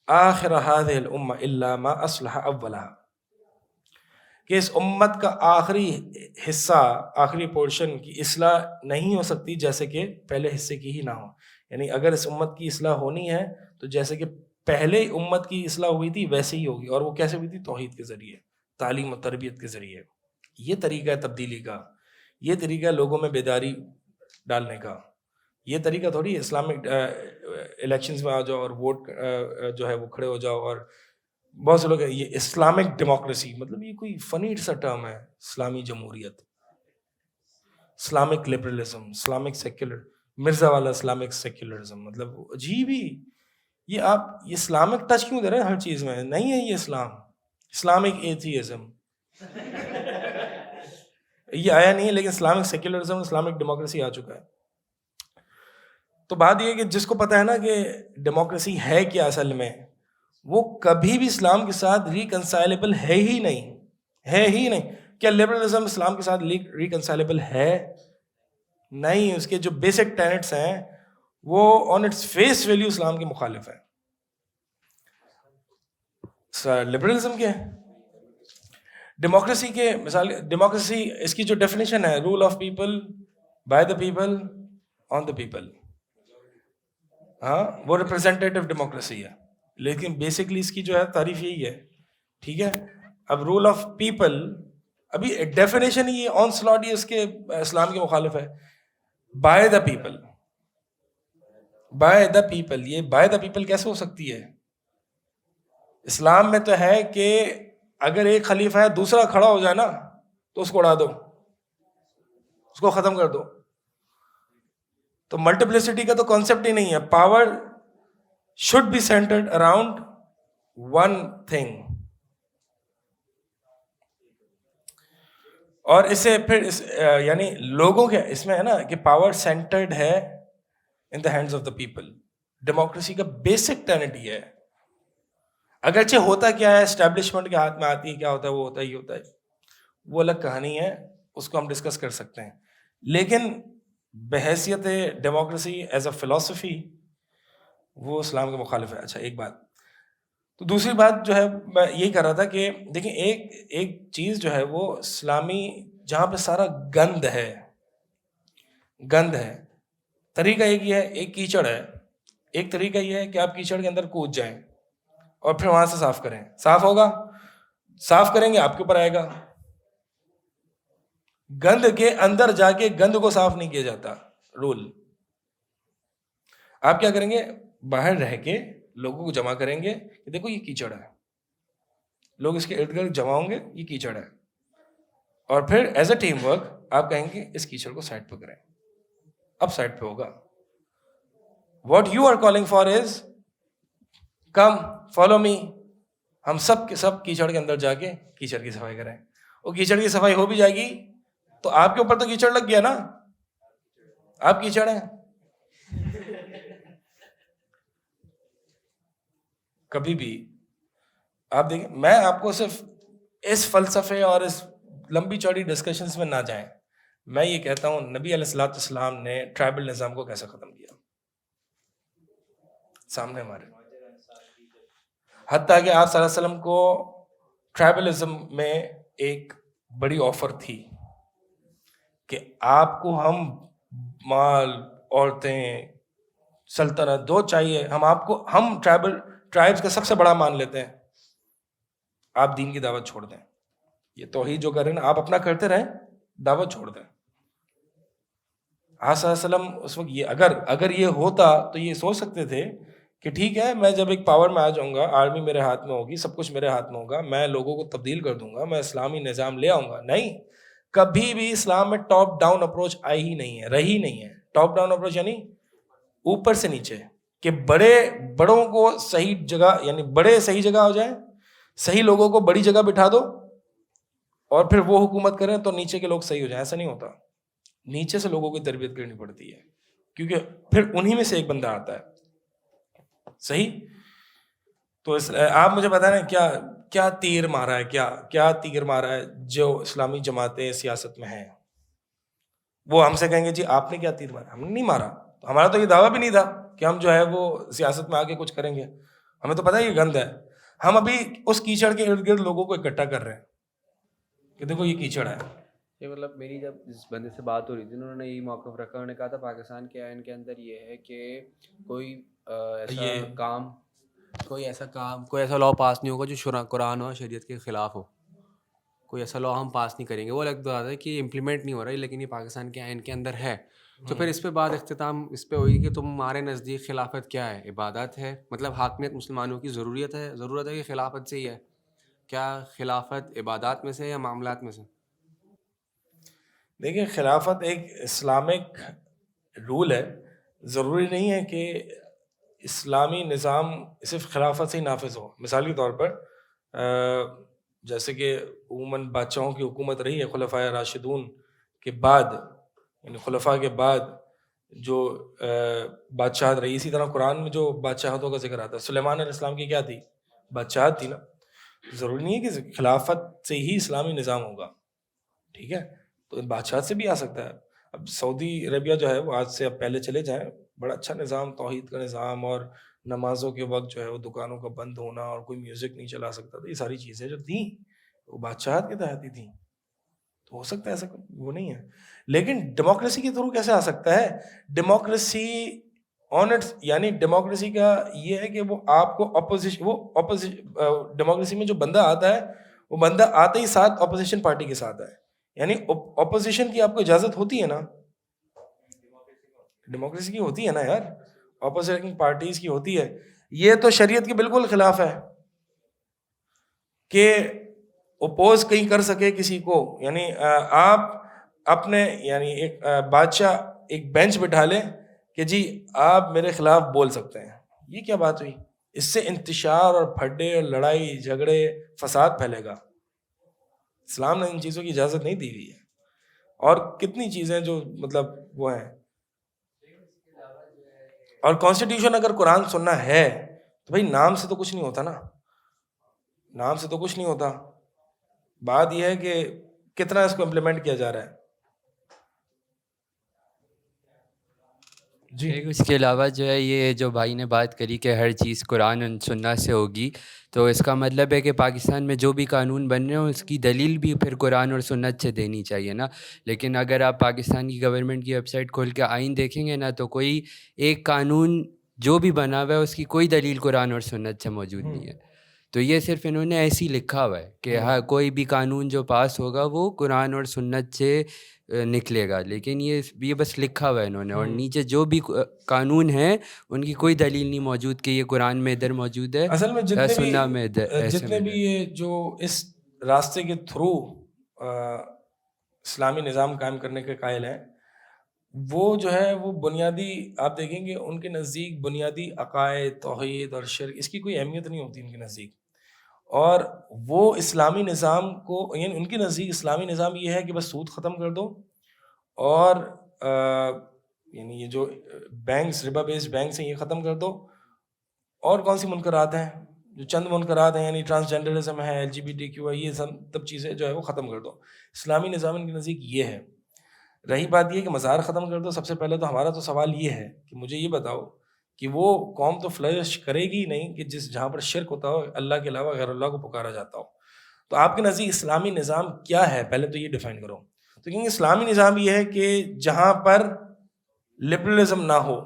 آخر هذه الامه الا ما اصلح اولها, کہ اس امت کا آخری حصہ, آخری پورشن کی اصلاح نہیں ہو سکتی جیسے کہ پہلے حصے کی ہی نہ ہو. یعنی اگر اس امت کی اصلاح ہونی ہے تو جیسے کہ پہلے امت کی اصلاح ہوئی تھی ویسے ہی ہوگی, اور وہ کیسے ہوئی تھی؟ توحید کے ذریعے, تعلیم و تربیت کے ذریعے. یہ طریقہ ہے تبدیلی کا, یہ طریقہ ہے لوگوں میں بیداری ڈالنے کا. یہ طریقہ تھوڑی ہے اسلامک الیکشنز میں آ جاؤ اور ووٹ جو ہے وہ کھڑے ہو جاؤ. اور بہت سے لوگ یہ اسلامک ڈیموکریسی مطلب یہ کوئی فنی سا ٹرم ہے, اسلامی جمہوریت, Islamic liberalism, Islamic secular, Mirza والا اسلامک سیکولرزم, مطلب عجیب ہی. یہ آپ یہ اسلامک ٹچ کیوں دے رہے ہیں ہر چیز میں؟ نہیں ہے یہ اسلام, اسلامک ایتھیزم یہ آیا نہیں ہے, لیکن اسلامک سیکولرزم, اسلامک ڈیموکریسی آ چکا ہے. تو بات یہ ہے کہ جس کو پتہ ہے نا کہ ڈیموکریسی ہے کیا اصل میں, وہ کبھی بھی اسلام کے ساتھ ریکنسائلیبل ہے ہی نہیں, ہے ہی نہیں. کیا لبرلزم اسلام کے ساتھ ریکنسائلیبل ہے؟ نہیں. اس کے جو بیسک ٹینٹس ہیں وہ آن اٹس فیس ویلیو اسلام کے مخالف ہے. لبرلزم کیا ہے؟ ڈیموکریسی کے مثال, ڈیموکریسی اس کی جو ڈیفینیشن ہے, rule of people by the people on the people, ہاں وہ ریپرزینٹیٹیو ڈیموکریسی ہے. لیکن بیسکلی اس کی جو ہے تعریف یہی ہے, ٹھیک ہے. اب رول آف پیپل ابھی ڈیفینیشن ہی آن سلاٹ ہی اس کے اسلام کے مخالف ہے. By the people, by the people, یہ بائی دا پیپل کیسے ہو سکتی ہے؟ اسلام میں تو ہے کہ اگر ایک خلیفہ ہے دوسرا کھڑا ہو جائے نا تو اس کو اڑا دو, اس کو ختم کر دو. تو ملٹیپلسٹی کا تو کانسیپٹ ہی نہیں ہے. Power should be centred around one thing. اور اسے پھر یعنی لوگوں کے اس میں ہے نا کہ پاور سینٹرڈ ہے in the hands of the people. Democracy کا بیسک ٹینٹ یہ ہے. اگرچہ ہوتا کیا ہے, اسٹیبلشمنٹ کے ہاتھ میں آتی ہے, کیا ہوتا ہے وہ ہوتا ہی ہوتا ہے, وہ الگ کہانی ہے, اس کو ہم ڈسکس کر سکتے ہیں. لیکن بحیثیت ڈیموکریسی ایز اے فلسفی وہ اسلام کے مخالف ہے. اچھا ایک بات. تو دوسری بات جو ہے میں یہی کر رہا تھا کہ دیکھیں ایک چیز جو ہے وہ اسلامی جہاں پہ سارا گند ہے, گند ہے, طریقہ ایک یہ ہے, ایک کیچڑ ہے. ایک طریقہ یہ ہے کہ آپ کیچڑ کے اندر کود جائیں اور پھر وہاں سے صاف کریں. صاف ہوگا, صاف کریں گے آپ کے اوپر آئے گا. گند کے اندر جا کے گند کو صاف نہیں کیا جاتا. رول آپ کیا کریں گے, باہر رہ کے لوگوں کو جمع کریں گے کہ دیکھو یہ کیچڑ ہے, لوگ اس کے ارد گرد جمع ہوں گے, یہ کیچڑ ہے, اور پھر ایز اے ٹیم ورک آپ کہیں گے اس کیچڑ کو سائڈ پہ کریں. اب سائڈ پہ ہوگا. What you are calling for is come follow me. ہم سب کے سب کیچڑ کے اندر جا کے کیچڑ کی صفائی کریں. وہ کیچڑ کی صفائی ہو بھی جائے گی تو آپ کے اوپر تو کیچڑ لگ گیا نا, آپ کیچڑ ہیں, کبھی بھی آپ دیکھیں, میں آپ کو صرف اس فلسفے اور اس لمبی چوڑی ڈسکشنز میں نہ جائیں, میں یہ کہتا ہوں نبی علیہ الصلوۃ والسلام نے ٹرائبل نظام کو کیسے ختم کیا سامنے ہمارے, حتیٰ کہ آپ صلی اللہ علیہ وسلم کو ٹرائبلزم میں ایک بڑی آفر تھی کہ آپ کو ہم مال, عورتیں, سلطنت دو چاہیے, ہم آپ کو, ہم ٹرائبس کا سب سے بڑا مان لیتے ہیں, آپ دین کی دعوت چھوڑ دیں, یہ توحید جو کر رہے ہیں نا آپ اپنا کرتے رہیں, دعوت چھوڑ دیں. آپ صلی اللہ علیہ وسلم اس وقت یہ اگر یہ ہوتا تو یہ سوچ سکتے تھے کہ ٹھیک ہے میں جب ایک پاور میں آ جاؤں گا, آرمی میرے ہاتھ میں ہوگی, سب کچھ میرے ہاتھ میں ہوگا, میں لوگوں کو تبدیل کر دوں گا, میں اسلامی نظام لے آؤں گا. نہیں, کبھی بھی اسلام میں ٹاپ ڈاؤن اپروچ آئی ہی نہیں ہے, رہی نہیں ہے. ٹاپ ڈاؤن اپروچ یعنی اوپر سے نیچے, کہ بڑوں کو صحیح جگہ, یعنی بڑے صحیح جگہ ہو جائیں, صحیح لوگوں کو بڑی جگہ بٹھا دو اور پھر وہ حکومت کریں تو نیچے کے لوگ صحیح ہو جائیں. ایسا نہیں ہوتا, نیچے سے لوگوں کی تربیت کرنی پڑتی ہے, کیونکہ پھر انہی میں سے ایک بندہ آتا ہے صحیح. تو آپ مجھے بتائیں کیا تیر مارا ہے, کیا تیر مارا ہے جو اسلامی جماعتیں سیاست میں ہیں. وہ ہم سے کہیں گے جی آپ نے کیا تیر مارا, ہم نے نہیں مارا, ہمارا تو یہ دعویٰ بھی نہیں تھا کہ ہم جو ہے وہ سیاست میں آ کے کچھ کریں گے, ہمیں تو پتہ ہے یہ گند ہے. ہم ابھی اس کیچڑ کے ارد گرد لوگوں کو اکٹھا کر رہے ہیں کہ دیکھو یہ کیچڑ ہے. یہ مطلب میری جب اس بندے سے بات ہو رہی تھی انہوں نے یہی موقف رکھا, انہوں نے کہا تھا پاکستان کے آئین کے اندر یہ ہے کہ کوئی ایسا لا پاس نہیں ہوگا جو قرآن اور شریعت کے خلاف ہو. کوئی ایسا لا ہم پاس نہیں کریں گے. وہ لگتا ہے کہ امپلیمنٹ نہیں ہو رہا ہے لیکن یہ پاکستان کے آئین کے اندر ہے. تو پھر اس پہ بات اختتام اس پہ ہوئی کہ تمہارے نزدیک خلافت کیا ہے, عبادت ہے, مطلب حاکمیت مسلمانوں کی ضرورت ہے کہ خلافت سے ہی ہے, کیا خلافت عبادات میں سے یا معاملات میں سے؟ دیکھیں خلافت ایک اسلامک رول ہے, ضروری نہیں ہے کہ اسلامی نظام صرف خلافت سے ہی نافذ ہو. مثال کے طور پر جیسے کہ عموماً بادشاہوں کی حکومت رہی ہے خلفائے راشدون کے بعد, یعنی خلفاء کے بعد جو بادشاہت رہی. اسی طرح قرآن میں جو بادشاہتوں کا ذکر آتا ہے, سلیمان علیہ السلام کی کیا تھی, بادشاہت تھی نا. ضروری نہیں ہے کہ خلافت سے ہی اسلامی نظام ہوگا, ٹھیک ہے, تو بادشاہت سے بھی آ سکتا ہے. اب سعودی عربیہ جو ہے وہ آج سے اب پہلے چلے جائیں, بڑا اچھا نظام, توحید کا نظام, اور نمازوں کے وقت جو ہے وہ دکانوں کا بند ہونا اور کوئی میوزک نہیں چلا سکتا تھا, یہ ساری چیزیں جو تھیں وہ بادشاہت کے تحت ہی تھیں. تو ہو سکتا ہے ایسا وہ نہیں ہے. لیکن ڈیموکریسی کے تھرو کیسے آ سکتا ہے؟ ڈیموکریسی آن اٹس, یعنی ڈیموکریسی کا یہ ہے کہ وہ آپ کو ڈیموکریسی میں جو بندہ آتا ہے وہ بندہ آتے ہی ساتھ اپوزیشن پارٹی کے ساتھ ہے, یعنی اپوزیشن کی آپ کو اجازت ہوتی ہے نا, ڈیموکریسی کی ہوتی ہے نا یار, اپوزیشن پارٹیز کی ہوتی ہے. یہ تو شریعت کے بالکل خلاف ہے کہ اپوز کہیں کر سکے کسی کو. یعنی آپ اپنے, یعنی ایک بادشاہ ایک بینچ بٹھا لیں کہ جی آپ میرے خلاف بول سکتے ہیں, یہ کیا بات ہوئی؟ اس سے انتشار اور پھڈے اور لڑائی جھگڑے فساد پھیلے گا. اسلام نے ان چیزوں کی اجازت نہیں دی ہوئی ہے. اور کتنی چیزیں جو مطلب وہ ہیں, اور کانسٹیٹیوشن اگر قرآن سننا ہے تو بھائی نام سے تو کچھ نہیں ہوتا نا, نام سے تو کچھ نہیں ہوتا. بات یہ ہے کہ کتنا اس کو امپلیمنٹ کیا جا رہا ہے. جی اس کے علاوہ جو ہے یہ جو بھائی نے بات کری کہ ہر چیز قرآن و سنت سے ہوگی, تو اس کا مطلب ہے کہ پاکستان میں جو بھی قانون بن رہے ہوں اس کی دلیل بھی پھر قرآن اور سنت سے دینی چاہیے نا. لیکن اگر آپ پاکستان کی گورنمنٹ کی ویب سائٹ کھول کے آئین دیکھیں گے نا, تو کوئی ایک قانون جو بھی بنا ہوا ہے اس کی کوئی دلیل قرآن اور سنت سے موجود نہیں ہے. تو یہ صرف انہوں نے ایسے ہی لکھا ہوا ہے کہ ہاں کوئی بھی قانون جو پاس ہوگا وہ قرآن اور سنت سے نکلے گا, لیکن یہ بس لکھا ہوا ہے انہوں نے, اور نیچے جو بھی قانون ہیں ان کی کوئی دلیل نہیں موجود کہ یہ قرآن میں ادھر موجود ہے, اصل میں سنہ میں ادھر. جتنے بھی یہ جو اس راستے کے تھرو اسلامی نظام قائم کرنے کے قائل ہیں, وہ جو ہے وہ بنیادی آپ دیکھیں گے ان کے نزدیک بنیادی عقائد, توحید اور شرک, اس کی کوئی اہمیت نہیں ہوتی ان کے نزدیک. اور وہ اسلامی نظام کو, یعنی ان کے نزدیک اسلامی نظام یہ ہے کہ بس سود ختم کر دو اور یعنی یہ جو بینکس ربا بیسڈ بینکس ہیں یہ ختم کر دو. اور کون سی منکرات ہیں؟ جو چند منکرات ہیں یعنی ٹرانسجینڈرزم ہے, LGBTQ ہے, یہ سب چیزیں جو ہے وہ ختم کر دو. اسلامی نظام کے نزدیک یہ ہے. رہی بات یہ کہ مزار ختم کر دو, سب سے پہلے تو ہمارا تو سوال یہ ہے کہ مجھے یہ بتاؤ کہ وہ قوم تو فلرش کرے گی نہیں کہ جہاں پر شرک ہوتا ہو, اللہ کے علاوہ غیر اللہ کو پکارا جاتا ہو. تو آپ کے نزدیک اسلامی نظام کیا ہے, پہلے تو یہ ڈیفائن کرو. تو کیونکہ اسلامی نظام یہ ہے کہ جہاں پر لبرلزم نہ ہو,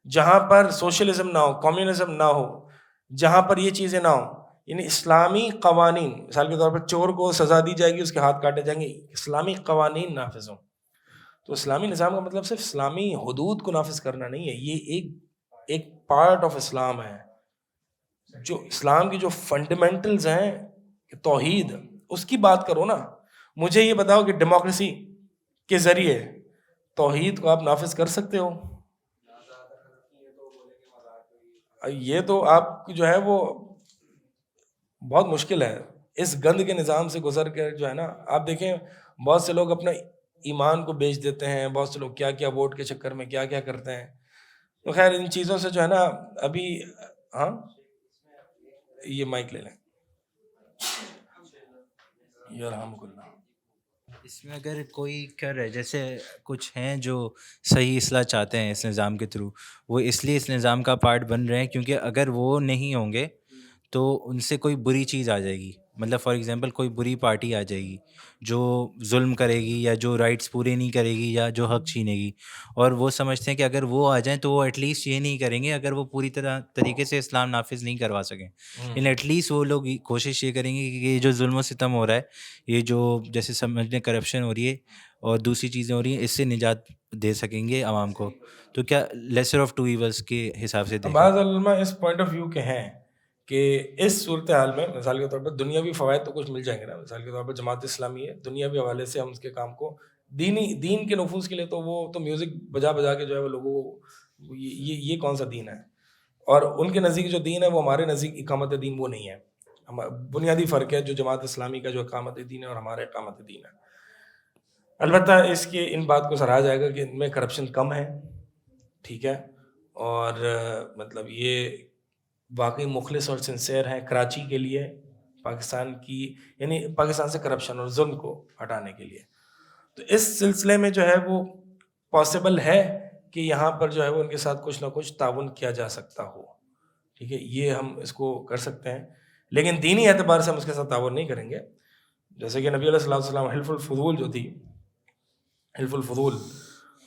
جہاں پر سوشلزم نہ ہو, کمیونزم نہ ہو, جہاں پر یہ چیزیں نہ ہوں, یعنی اسلامی قوانین, مثال کے طور پر چور کو سزا دی جائے گی, اس کے ہاتھ کاٹے جائیں گے, اسلامی قوانین نافذ ہوں. تو اسلامی نظام کا مطلب صرف اسلامی حدود کو نافذ کرنا نہیں ہے, یہ ایک پارٹ آف اسلام ہے. جو اسلام کی جو فنڈامنٹلز ہیں, توحید, اس کی بات کرو نا. مجھے یہ بتاؤ کہ ڈیموکریسی کے ذریعے توحید کو آپ نافذ کر سکتے ہو؟ یہ تو آپ جو ہے وہ بہت مشکل ہے. اس گند کے نظام سے گزر کر جو ہے نا, آپ دیکھیں بہت سے لوگ اپنا ایمان کو بیچ دیتے ہیں, بہت سے لوگ کیا کیا ووٹ کے چکر میں کیا کیا کرتے ہیں. تو خیر ان چیزوں سے جو ہے نا ابھی, ہاں یہ مائک لے لیں یرحمک اللہ. اس میں اگر کوئی کر رہے, جیسے کچھ ہیں جو صحیح اصلاح چاہتے ہیں اس نظام کے تھرو, وہ اس لیے اس نظام کا پارٹ بن رہے ہیں کیونکہ اگر وہ نہیں ہوں گے تو ان سے کوئی بری چیز آ جائے گی. مطلب فار ایگزامپل کوئی بری پارٹی آ جائے گی جو ظلم کرے گی یا جو رائٹس پورے نہیں کرے گی یا جو حق چھینے گی, اور وہ سمجھتے ہیں کہ اگر وہ آ جائیں تو وہ ایٹ لیسٹ یہ نہیں کریں گے اگر وہ پوری طریقے سے اسلام نافذ نہیں کروا سکیں, لیکن ایٹ لیسٹ وہ لوگ کوشش یہ کریں گے کہ یہ جو ظلم و ستم ہو رہا ہے, یہ جو جیسے سمجھ لیں کرپشن ہو رہی ہے اور دوسری چیزیں ہو رہی ہیں, اس سے نجات دے سکیں گے عوام کو. تو کیا لیسر آف ٹو ایولز کے حساب سے دیکھیں؟ بعض علماء اس پوائنٹ آف ویو کے ہیں کہ اس صورتحال میں مثال کے طور پر دنیاوی فوائد تو کچھ مل جائیں گے نا. مثال کے طور پر جماعت اسلامی ہے, دنیاوی حوالے سے ہم اس کے کام کو دین کے نفوذ کے لیے تو وہ تو میوزک بجا بجا کے جو ہے وہ لوگوں کو یہ کون سا دین ہے, اور ان کے نزدیک جو دین ہے وہ ہمارے نزدیک اقامت دین وہ نہیں ہے. بنیادی فرق ہے جو جماعت اسلامی کا جو اقامت دین ہے اور ہمارا اقامت دین ہے. البتہ اس کے ان بات کو سراہا جائے گا کہ ان میں کرپشن کم ہے, ٹھیک ہے, اور مطلب یہ واقعی مخلص اور سنسیئر ہیں کراچی کے لیے, پاکستان کی یعنی پاکستان سے کرپشن اور ظلم کو ہٹانے کے لیے. تو اس سلسلے میں جو ہے وہ پاسبل ہے کہ یہاں پر جو ہے وہ ان کے ساتھ کچھ نہ کچھ تعاون کیا جا سکتا ہو, ٹھیک ہے, یہ ہم اس کو کر سکتے ہیں, لیکن دینی اعتبار سے ہم اس کے ساتھ تعاون نہیں کریں گے. جیسے کہ نبی علیہ الصلوۃ والسلام حلف الفضول جو تھی, حلف الفضول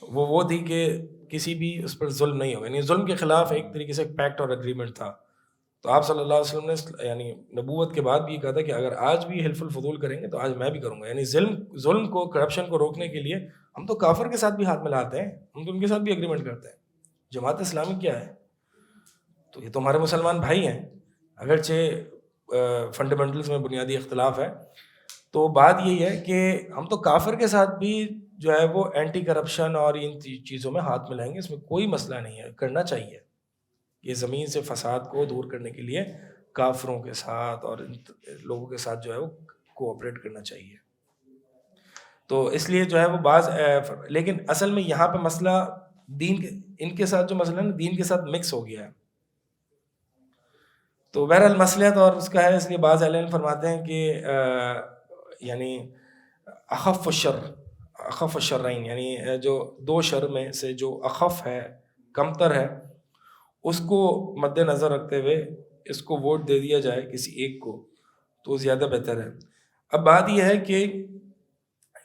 وہ تھی کہ کسی بھی اس پر ظلم نہیں ہوگا, یعنی ظلم کے خلاف ایک طریقے سے ایک پیکٹ اور اگریمنٹ تھا. تو آپ صلی اللہ علیہ وسلم نے یعنی نبوت کے بعد بھی یہ کہا تھا کہ اگر آج بھی حلف الفضول کریں گے تو آج میں بھی کروں گا. یعنی ظلم کو, کرپشن کو روکنے کے لیے ہم تو کافر کے ساتھ بھی ہاتھ ملاتے ہیں, ہم تو ان کے ساتھ بھی اگریمنٹ کرتے ہیں. جماعت اسلامی کیا ہے؟ تو یہ تو ہمارے مسلمان بھائی ہیں, اگرچہ فنڈامنٹلز میں بنیادی اختلاف ہے. تو بات یہی ہے کہ ہم تو کافر کے ساتھ بھی جو ہے وہ اینٹی کرپشن اور ان چیزوں میں ہاتھ ملائیں گے, اس میں کوئی مسئلہ نہیں ہے, کرنا چاہیے. یہ زمین سے فساد کو دور کرنے کے لیے کافروں کے ساتھ اور لوگوں کے ساتھ جو ہے وہ کوآپریٹ کرنا چاہیے. تو اس لیے جو ہے وہ بعض, لیکن اصل میں یہاں پہ مسئلہ دین کے, ان کے ساتھ جو مسئلہ ہے نا دین کے ساتھ مکس ہو گیا ہے. تو بہرحال مصلحت اور اس کا ہے, اس لیے بعض اہل علم فرماتے ہیں کہ یعنی اخف الشرعین, یعنی جو دو شر میں سے جو اخف ہے, کمتر ہے, اس کو مد نظر رکھتے ہوئے اس کو ووٹ دے دیا جائے کسی ایک کو تو زیادہ بہتر ہے. اب بات یہ ہے کہ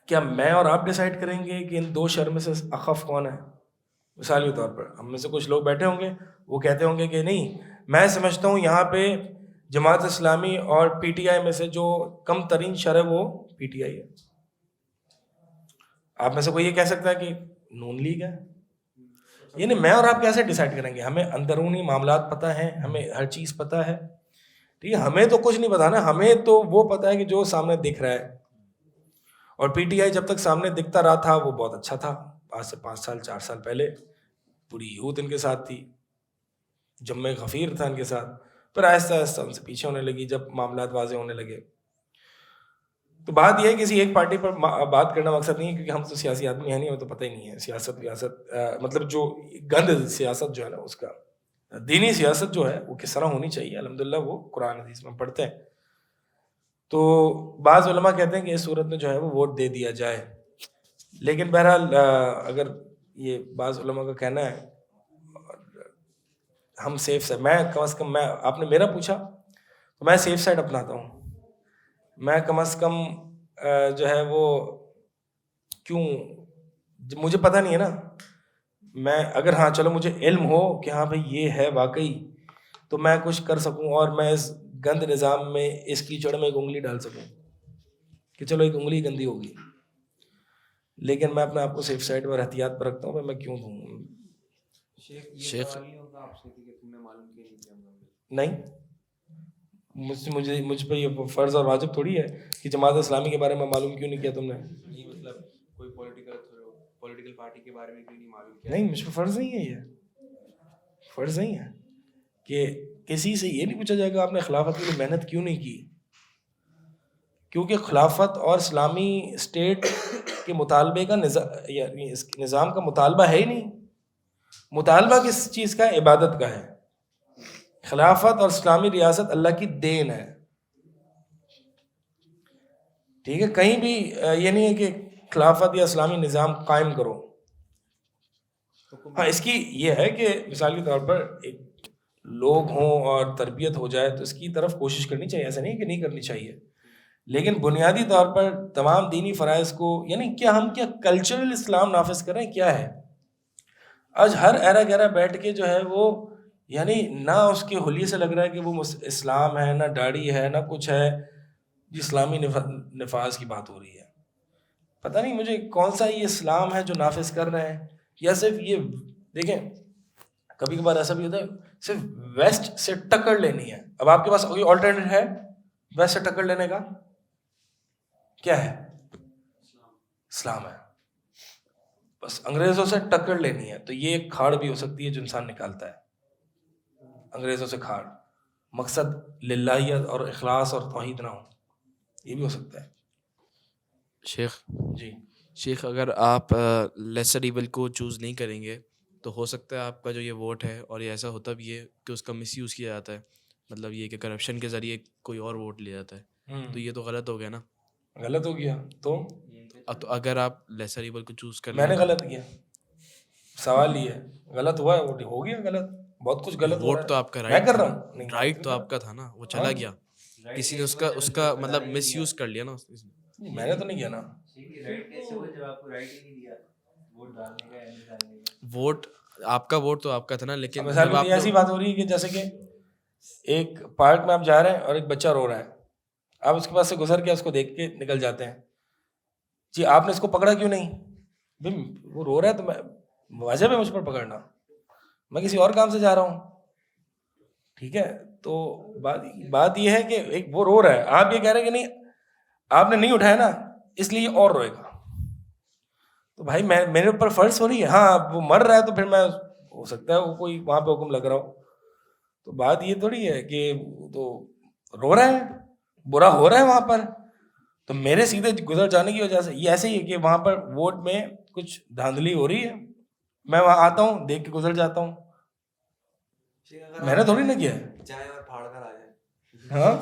کیا میں اور آپ ڈیسائیڈ کریں گے کہ ان دو شر میں سے اخف کون ہے؟ مثال کے طور پر ہم میں سے کچھ لوگ بیٹھے ہوں گے, وہ کہتے ہوں گے کہ نہیں, میں سمجھتا ہوں یہاں پہ جماعت اسلامی اور پی ٹی آئی میں سے جو کم ترین شر ہے وہ پی ٹی آئی ہے. آپ میں سے کوئی یہ کہہ سکتا ہے کہ نون لیگ ہے. یعنی میں اور آپ کیسے ڈیسائیڈ کریں گے؟ ہمیں اندرونی معاملات پتہ ہیں, ہمیں ہر چیز پتہ ہے, ٹھیک ہے, ہمیں تو کچھ نہیں پتا نا, ہمیں تو وہ پتہ ہے کہ جو سامنے دکھ رہا ہے. اور پی ٹی آئی جب تک سامنے دکھتا رہا تھا وہ بہت اچھا تھا, آج سے 5 سال 4 سال پہلے پوری یوتھ ان کے ساتھ تھی, جمع غفیر تھا ان کے ساتھ, پھر آہستہ آہستہ ان سے پیچھے ہونے لگی جب معاملات واضح ہونے لگے. تو بات یہ ہے کسی ایک پارٹی پر بات کرنا مقصد نہیں ہے، کیونکہ ہم تو سیاسی آدمی ہیں نہیں، ہمیں تو پتہ ہی نہیں ہے سیاست مطلب جو گند سیاست جو ہے نا اس کا، دینی سیاست جو ہے وہ کس طرح ہونی چاہیے الحمدللہ وہ قرآن حدیث میں پڑھتے ہیں. تو بعض علماء کہتے ہیں کہ اس صورت میں جو ہے وہ ووٹ دے دیا جائے، لیکن بہرحال اگر یہ بعض علماء کا کہنا ہے ہم سیف سائڈ، میں کم از کم، میں آپ نے میرا پوچھا تو میں سیف سائڈ اپناتا ہوں. میں کم از کم جو ہے وہ کیوں، مجھے پتہ نہیں ہے نا، میں اگر ہاں چلو مجھے علم ہو کہ ہاں بھائی یہ ہے واقعی، تو میں کچھ کر سکوں اور میں اس گند نظام میں اس کیچڑ میں ایک انگلی ڈال سکوں کہ چلو ایک انگلی گندی ہوگی، لیکن میں اپنے آپ کو سیف سائڈ اور احتیاط پر رکھتا ہوں. میں کیوں دوں؟ شیخ نہیں، مجھ پہ یہ فرض اور واجب تھوڑی ہے کہ جماعت اسلامی کے بارے میں معلوم کیوں نہیں کیا تم نے. نہیں مطلب کوئی پولیٹیکل پارٹی کے بارے میں کیوں نہیں معلوم کیا؟ نہیں، مجھ پہ فرض نہیں ہے، یہ فرض نہیں ہے کہ کسی سے یہ نہیں پوچھا جائے گا آپ نے خلافت کے لیے محنت کیوں نہیں کی، کیونکہ خلافت اور اسلامی اسٹیٹ کے مطالبے کا یعنی اس نظام کا مطالبہ ہے ہی نہیں. مطالبہ کس چیز کا ہے؟ عبادت کا ہے. خلافت اور اسلامی ریاست اللہ کی دین ہے، ٹھیک ہے. کہیں بھی یہ نہیں ہے کہ خلافت یا اسلامی نظام قائم کرو. ہاں اس کی یہ ہے کہ مثال کے طور پر ایک لوگ ہوں اور تربیت ہو جائے تو اس کی طرف کوشش کرنی چاہیے، ایسا نہیں کہ نہیں کرنی چاہیے، لیکن بنیادی طور پر تمام دینی فرائض کو، یعنی کیا ہم کیا کلچرل اسلام نافذ کریں کیا ہے. آج ہر ایرا گیرا بیٹھ کے جو ہے وہ، یعنی نہ اس کے حلیے سے لگ رہا ہے کہ وہ اسلام ہے، نہ داڑھی ہے، نہ کچھ ہے، جو اسلامی نفاذ کی بات ہو رہی ہے. پتہ نہیں مجھے کون سا یہ اسلام ہے جو نافذ کر رہے ہیں، یا صرف یہ دیکھیں کبھی کبھار ایسا بھی ہوتا ہے صرف ویسٹ سے ٹکر لینی ہے. اب آپ کے پاس کوئی آلٹرنیٹ ہے ویسٹ سے ٹکر لینے کا؟ کیا ہے؟ اسلام ہے. بس انگریزوں سے ٹکر لینی ہے تو یہ ایک کھاڑ بھی ہو سکتی ہے جو انسان نکالتا ہے، انگریزوں سے کھاڑ، مقصد للہیت اور اخلاص اور توحید نہ ہو، یہ بھی ہو سکتا ہے. شیخ جی شیخ اگر آپ لیسر ایول کو چوز نہیں کریں گے تو ہو سکتا ہے آپ کا جو یہ ووٹ ہے، اور یہ ایسا ہوتا بھی ہے کہ اس کا مس یوز کیا جاتا ہے، مطلب یہ کہ کرپشن کے ذریعے کوئی اور ووٹ لیا جاتا ہے، تو یہ تو غلط ہو گیا نا. غلط ہو گیا تو اگر آپ لیسر ایول کو چوز کر میں نے لیں، غلط کیا، سوال یہ ہے غلط ہوا ہے، وہ ہو گیا غلط، بہت کچھ غلط ہو رہا ووٹ تو آپ کا ہے، میں رائٹ کر تھا رہا نا، ہوں. نہیں، رائٹ تو آپ کا تھا نا، وہ چلا گیا، کسی نے اس کا مطلب مس یوز کر لیا نا. میں نے تو نہیں کیا نا. ووٹ آپ کا، ووٹ تو آپ کا تھا نا، لیکن مثال جب کے آپ لیے ایسی بات ہو رہی ہے کہ جیسے کہ ایک پارک میں آپ جا رہے ہیں اور ایک بچہ رو رہا ہے، آپ اس کے پاس سے گزر کے اس کو دیکھ کے نکل جاتے ہیں، جی آپ نے اس کو پکڑا کیوں نہیں؟ بھائی وہ رو رہا ہے تو میں واجب ہے مجھ پر پکڑنا، میں کسی اور کام سے جا رہا ہوں، ٹھیک ہے. تو بات یہ ہے کہ ایک وہ رو رہا ہے، آپ یہ کہہ رہے ہیں کہ نہیں آپ نے نہیں اٹھایا نا اس لیے یہ اور روئے گا، تو بھائی میرے اوپر فرض ہو رہی ہے. ہاں وہ مر رہا ہے تو پھر میں، ہو سکتا ہے وہ کوئی وہاں پہ حکم لگ رہا ہو، تو بات یہ تھوڑی ہے کہ تو رو رہا ہے، برا ہو رہا ہے وہاں پر، تو میرے سیدھے گزر جانے کی وجہ سے یہ ایسے ہی ہے کہ وہاں پر ووٹ میں کچھ دھاندلی ہو رہی ہے، میں وہاں آتا ہوں دیکھ کے گزر جاتا ہوں، میں نے تھوڑی نہ کیا ہے. جائیں اور پھاڑ کر آ جائیں. ہاں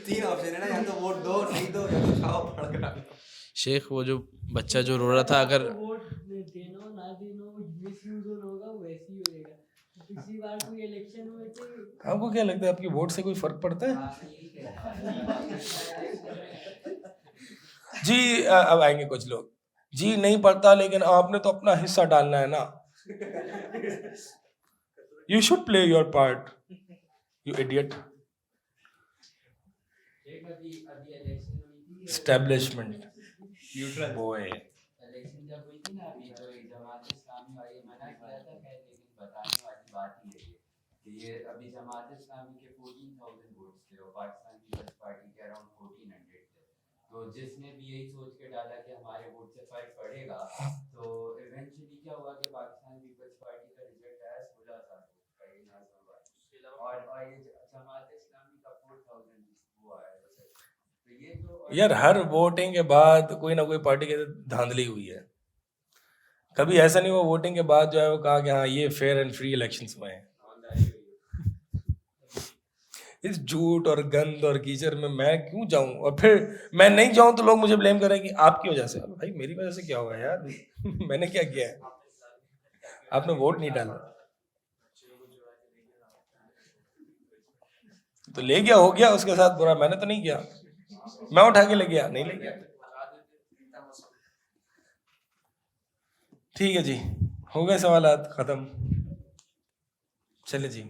3 آپشن ہے نا، یا تو ووٹ دو، نہیں دو، یا تو کھاؤ پھاڑ کر آ جاؤ. شیخ وہ جو بچہ جو رو رہا تھا، اگر آپ کو کیا لگتا ہے آپ کی ووٹ سے کوئی فرق پڑتا ہے؟ جی اب آئیں گے کچھ لوگ، جی نہیں پڑتا لیکن آپ نے تو اپنا حصہ ڈالنا ہے نا. You should play your part you idiot. Establishment boy election جب ہوئی تھی نا ابھی، تو جماعت اسلامی والے منع کیا تھا، لیکن بتانے والی بات ہی ہے کہ یہ ابھی جماعت اسلامی کے 14,000 ووٹس تھے اور پاکستان پیپلز پارٹی کے اراؤنڈ 1,400 تھے. تو جس نے بھی یہی سوچ کے ڈالا کہ ہمارے ووٹ سے فرق پڑے گا، تو ایونچولی کیا ہوا کہ پاکستان پیپلز پارٹی کا رزلٹ آیا 16,000 ووٹ کا، یہ نازم ہوا، اور یہ جماعت اسلامی کا 4,000 وہ آیا. تو یار ہر ووٹنگ کے بعد کوئی نہ کوئی پارٹی کے دھاندلی ہوئی ہے. کبھی ایسا نہیں ہوا ووٹنگ کے بعد جو ہے وہ کہا کہ ہاں یہ فیئر اینڈ فری الیکشنز ہوئے ہیں. اس جھوٹ اور گند اور کیچڑ میں کیوں جاؤں, اور پھر میں نہیں جاؤں تو لوگ مجھے بلیم کریں کہ آپ کی وجہ سے. بھائی میری وجہ سے کیا ہوگا یار, میں نے کیا کیا ہے؟ آپ نے ووٹ نہیں ڈالا تو لے گیا, ہو گیا اس کے ساتھ برا. میں نے تو نہیں کیا, میں اٹھا کے لے گیا نہیں لے گیا. ٹھیک ہے جی, ہو گئے سوالات ختم. چلے جی.